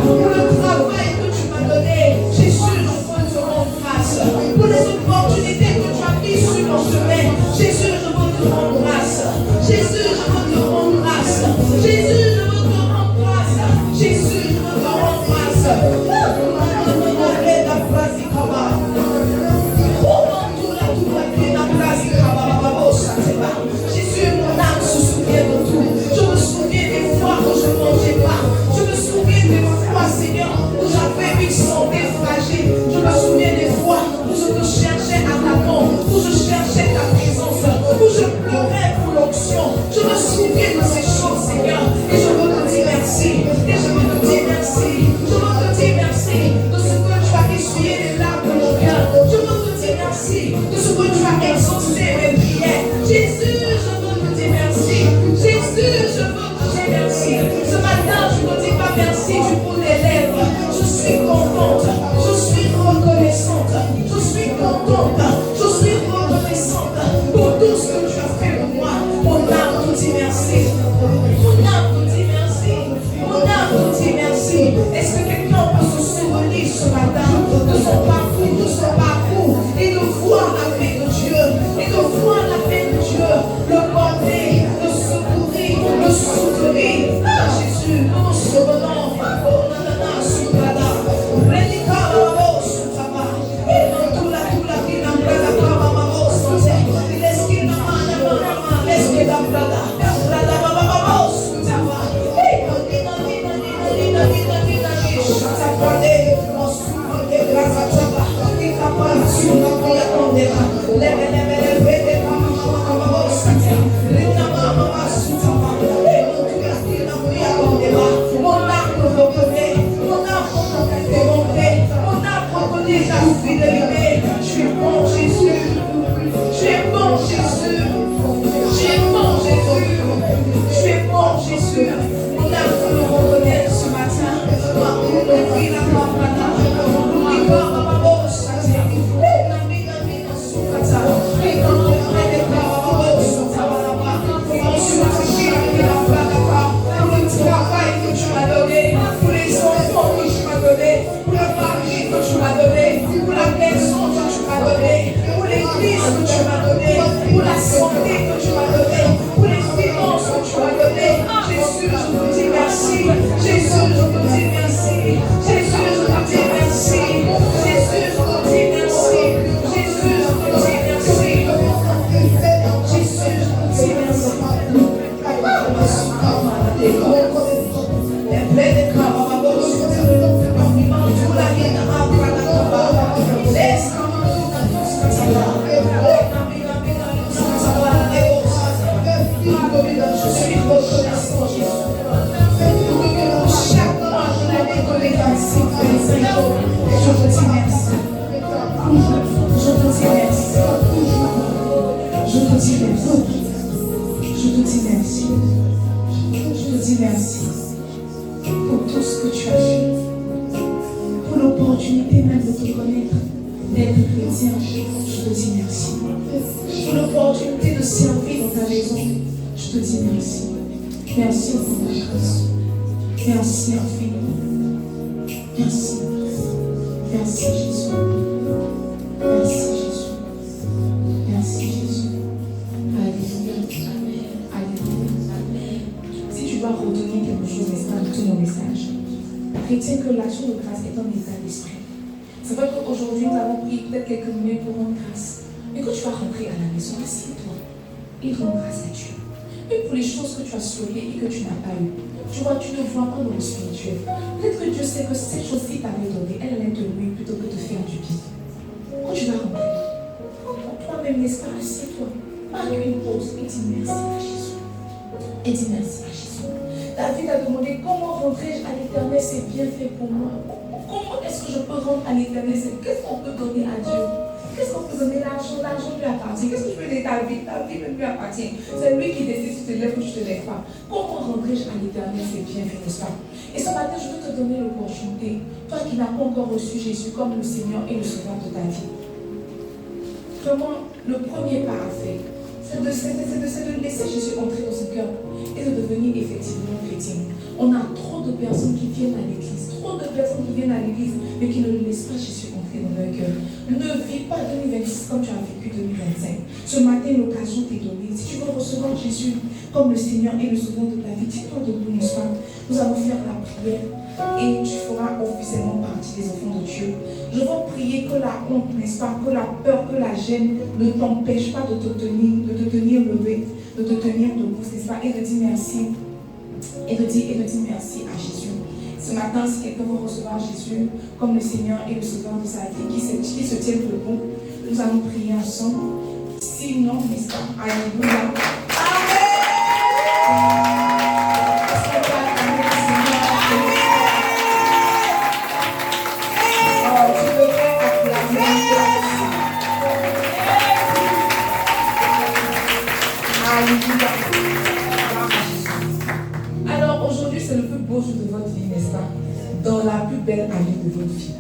Pour le travail que tu m'as donné, Jésus, je veux te rendre grâce. Pour les opportunités que tu as mises sur mon chemin, Jésus, je veux te rendre grâce. Jésus, mon âme se souvient de tout. Je me souviens des fois où je ne mangeais pas. Je me souviens des fois, Seigneur, où j'avais une santé fragile. Je me souviens des fois où je te cherchais à ta mort, où je cherchais la fidélité. Tu es bon, Jésus. Tu es bon, Jésus. Tu es bon, Jésus. Tu es bon, Jésus. On a voulu le reconnaître ce matin. On prie la campana. On prie la pour les enfants que tu m'as donné, pour le mari que tu m'as donné, pour la maison que tu m'as donné, pour l'église que tu m'as donné, pour la santé que tu m'as donné, pour les finances que tu m'as donné. Jésus, je te dis merci. Jésus, je te dis merci. Jésus, je te dis merci. Jésus, je te dis merci. Jésus, je te dis merci. Jésus, je te dis merci. Merci pour tout ce que tu as fait, pour l'opportunité même de te connaître, d'être chrétien. Je te dis merci. Pour l'opportunité de servir dans ta maison, je te dis merci. Merci pour ta grâce. Merci infiniment. Merci. Merci Jésus. Merci Jésus. Merci Jésus. Alléluia. Alléluia. Si tu dois retenir quelque chose, n'est-ce pas, de tout mon message, retiens que l'action de grâce est un état d'esprit. C'est vrai qu'aujourd'hui, nous avons pris peut-être quelques minutes pour rendre grâce. Mais quand tu vas rentrer à la maison, assieds-toi et rends grâce à Dieu. Et pour les choses que tu as soignées et que tu n'as pas eues, tu vois, tu ne vois pas dans le spirituel. Peut-être que Dieu sait que cette chose-ci t'avait donné, elle allait te nuire plutôt que de faire du bien. Quand tu vas rentrer, pour toi-même, n'est-ce pas, assieds-toi, marque une pause et dis merci à Jésus. Et dis merci à Jésus. David a demandé comment rentrer à l'Éternel, c'est bien fait pour moi. Comment est-ce que je peux rendre à l'Éternel? Qu'est-ce qu'on peut donner à Dieu? Qu'est-ce qu'on peut donner? L'argent? L'argent lui appartient. Qu'est-ce que je peux donner ta vie? Ta vie ne lui appartient. C'est lui qui décide si tu te lèves ou tu ne te lèves pas. Comment rentrer à l'Éternel? C'est bien fait, n'est-ce pas? Et ce matin, je veux te donner l'opportunité, toi qui n'as pas encore reçu Jésus comme le Seigneur et le Sauveur de ta vie. Vraiment, le premier pas à faire, c'est de laisser Jésus entrer dans son cœur et de devenir effectivement chrétien. On a trop de personnes qui viennent à l'église, mais qui ne laissent pas Jésus entrer dans leur cœur. Ne vis pas 2026 comme tu as vécu 2025. Ce matin, l'occasion t'est donnée. Si tu veux recevoir Jésus comme le Seigneur et le Sauveur de ta vie, tiens-toi debout, n'est-ce pas? Nous allons faire la prière et tu feras officiellement partie des enfants de Dieu. Je veux prier que la honte, n'est-ce pas, que la peur, que la gêne ne t'empêche pas de te tenir levé, de te tenir debout, n'est-ce pas, et de dire merci. Et de dire merci à Jésus. Ce matin, si quelqu'un veut recevoir Jésus comme le Seigneur et le Sauveur de sa vie, qui se tienne debout, nous allons prier ensemble. Sinon, n'est-ce pas? Alléluia. Alors aujourd'hui, c'est le plus beau jour de votre vie, n'est-ce pas? Dans la plus belle année de votre vie.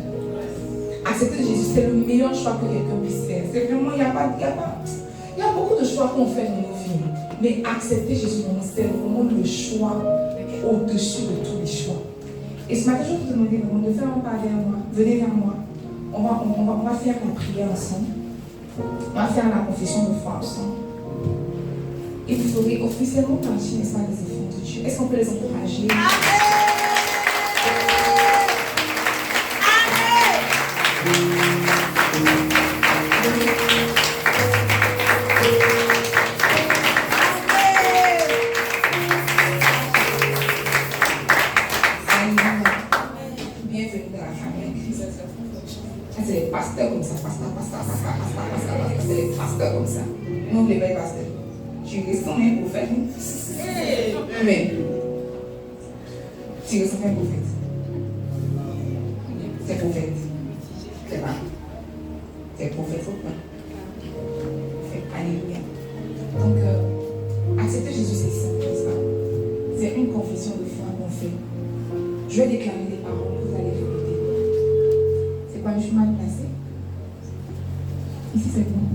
Accepter Jésus, c'est le meilleur choix que quelqu'un puisse faire. C'est vraiment, il y a beaucoup de choix qu'on fait dans nos vies. Mais accepter Jésus, c'est vraiment le choix au-dessus de tous les choix. Et ce matin, je vais vous demander vraiment de faire un pas vers moi. Venez vers moi. On va faire la prière ensemble. On va faire la confession de foi ensemble. Et vous ferez officiellement partie, n'est-ce pas, des enfants de Dieu. Est-ce qu'on peut les encourager? Bienvenue dans la famille. C'est les pasteurs comme ça, c'est les pasteurs comme ça. Nous, les vrais pasteurs. Tu ressembles à un prophète. Amen. Tu ressembles à un prophète. C'est prophète. C'est pas. Je vais déclarer des paroles que vous allez répéter. C'est pas, je suis mal placée. Ici, c'est bon.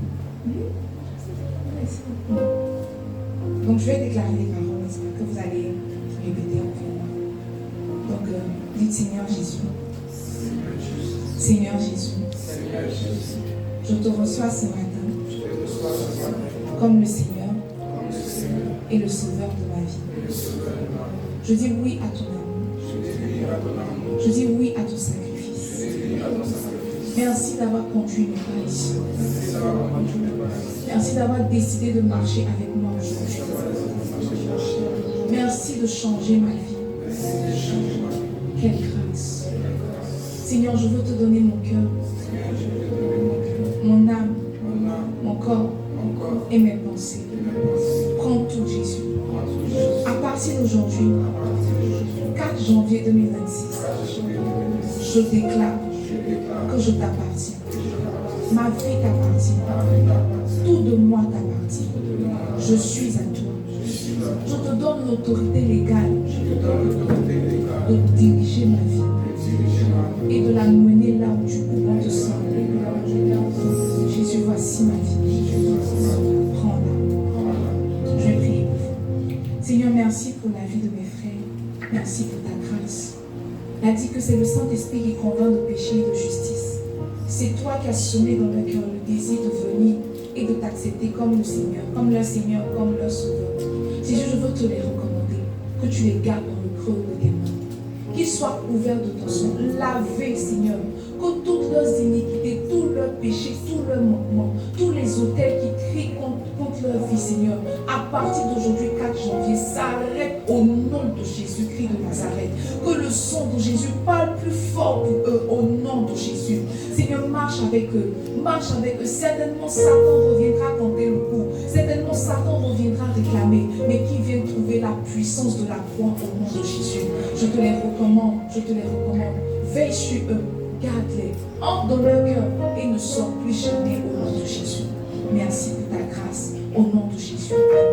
Donc, je vais déclarer des paroles que vous allez répéter après moi. Donc, dites Seigneur Jésus. Seigneur Jésus. Je te reçois ce matin comme le Seigneur et le Sauveur de ma vie. Je dis oui à ton amour. Je dis oui à ton sacrifice. Merci d'avoir conduit mes pas ici. Merci d'avoir décidé de marcher avec moi aujourd'hui. Merci de changer ma vie. Quelle grâce. Seigneur, je veux te donner mon cœur, mon âme, mon corps et mes pensées. Prends tout, Jésus. À partir d'aujourd'hui, 4 janvier 2026, je déclare que je t'appartiens. Ma vie t'appartient. Tout de moi t'appartient. Je suis à toi. Je te donne l'autorité légale de diriger ma vie et de la mener là où tu bon te semble. Jésus, voici ma vie. Prends-la. Je vais prier pour vous. Seigneur, merci pour la vie de mes frères. Merci pour ta grâce. Il a dit que c'est le Saint-Esprit qui convainc de péché et de justice. C'est toi qui as semé dans leur cœur le désir de venir et de t'accepter comme le Seigneur, comme leur Sauveur. Jésus, je veux te les recommander, que tu les gardes dans le creux de tes mains. Qu'ils soient couverts de ton sang, lavés, Seigneur, que toutes leurs iniquités, tous leurs péchés, tous leurs manquements, tous les autels qui crient contre leur vie, Seigneur, à partir d'aujourd'hui, 4 janvier, s'arrête au nom de Jésus-Christ de Nazareth. Que le sang de Jésus parle plus fort pour eux au nom de Jésus. Seigneur, marche avec eux. Marche avec eux. Certainement, Satan reviendra tenter le coup. Certainement, Satan reviendra réclamer. Mais qui vient trouver la puissance de la croix au nom de Jésus. Je te les recommande. Je te les recommande. Veille sur eux. Garde-les. Entre dans leur cœur et ne sors plus jamais au nom de Jésus. Merci pour ta grâce. Au nom de Jésus. Amen.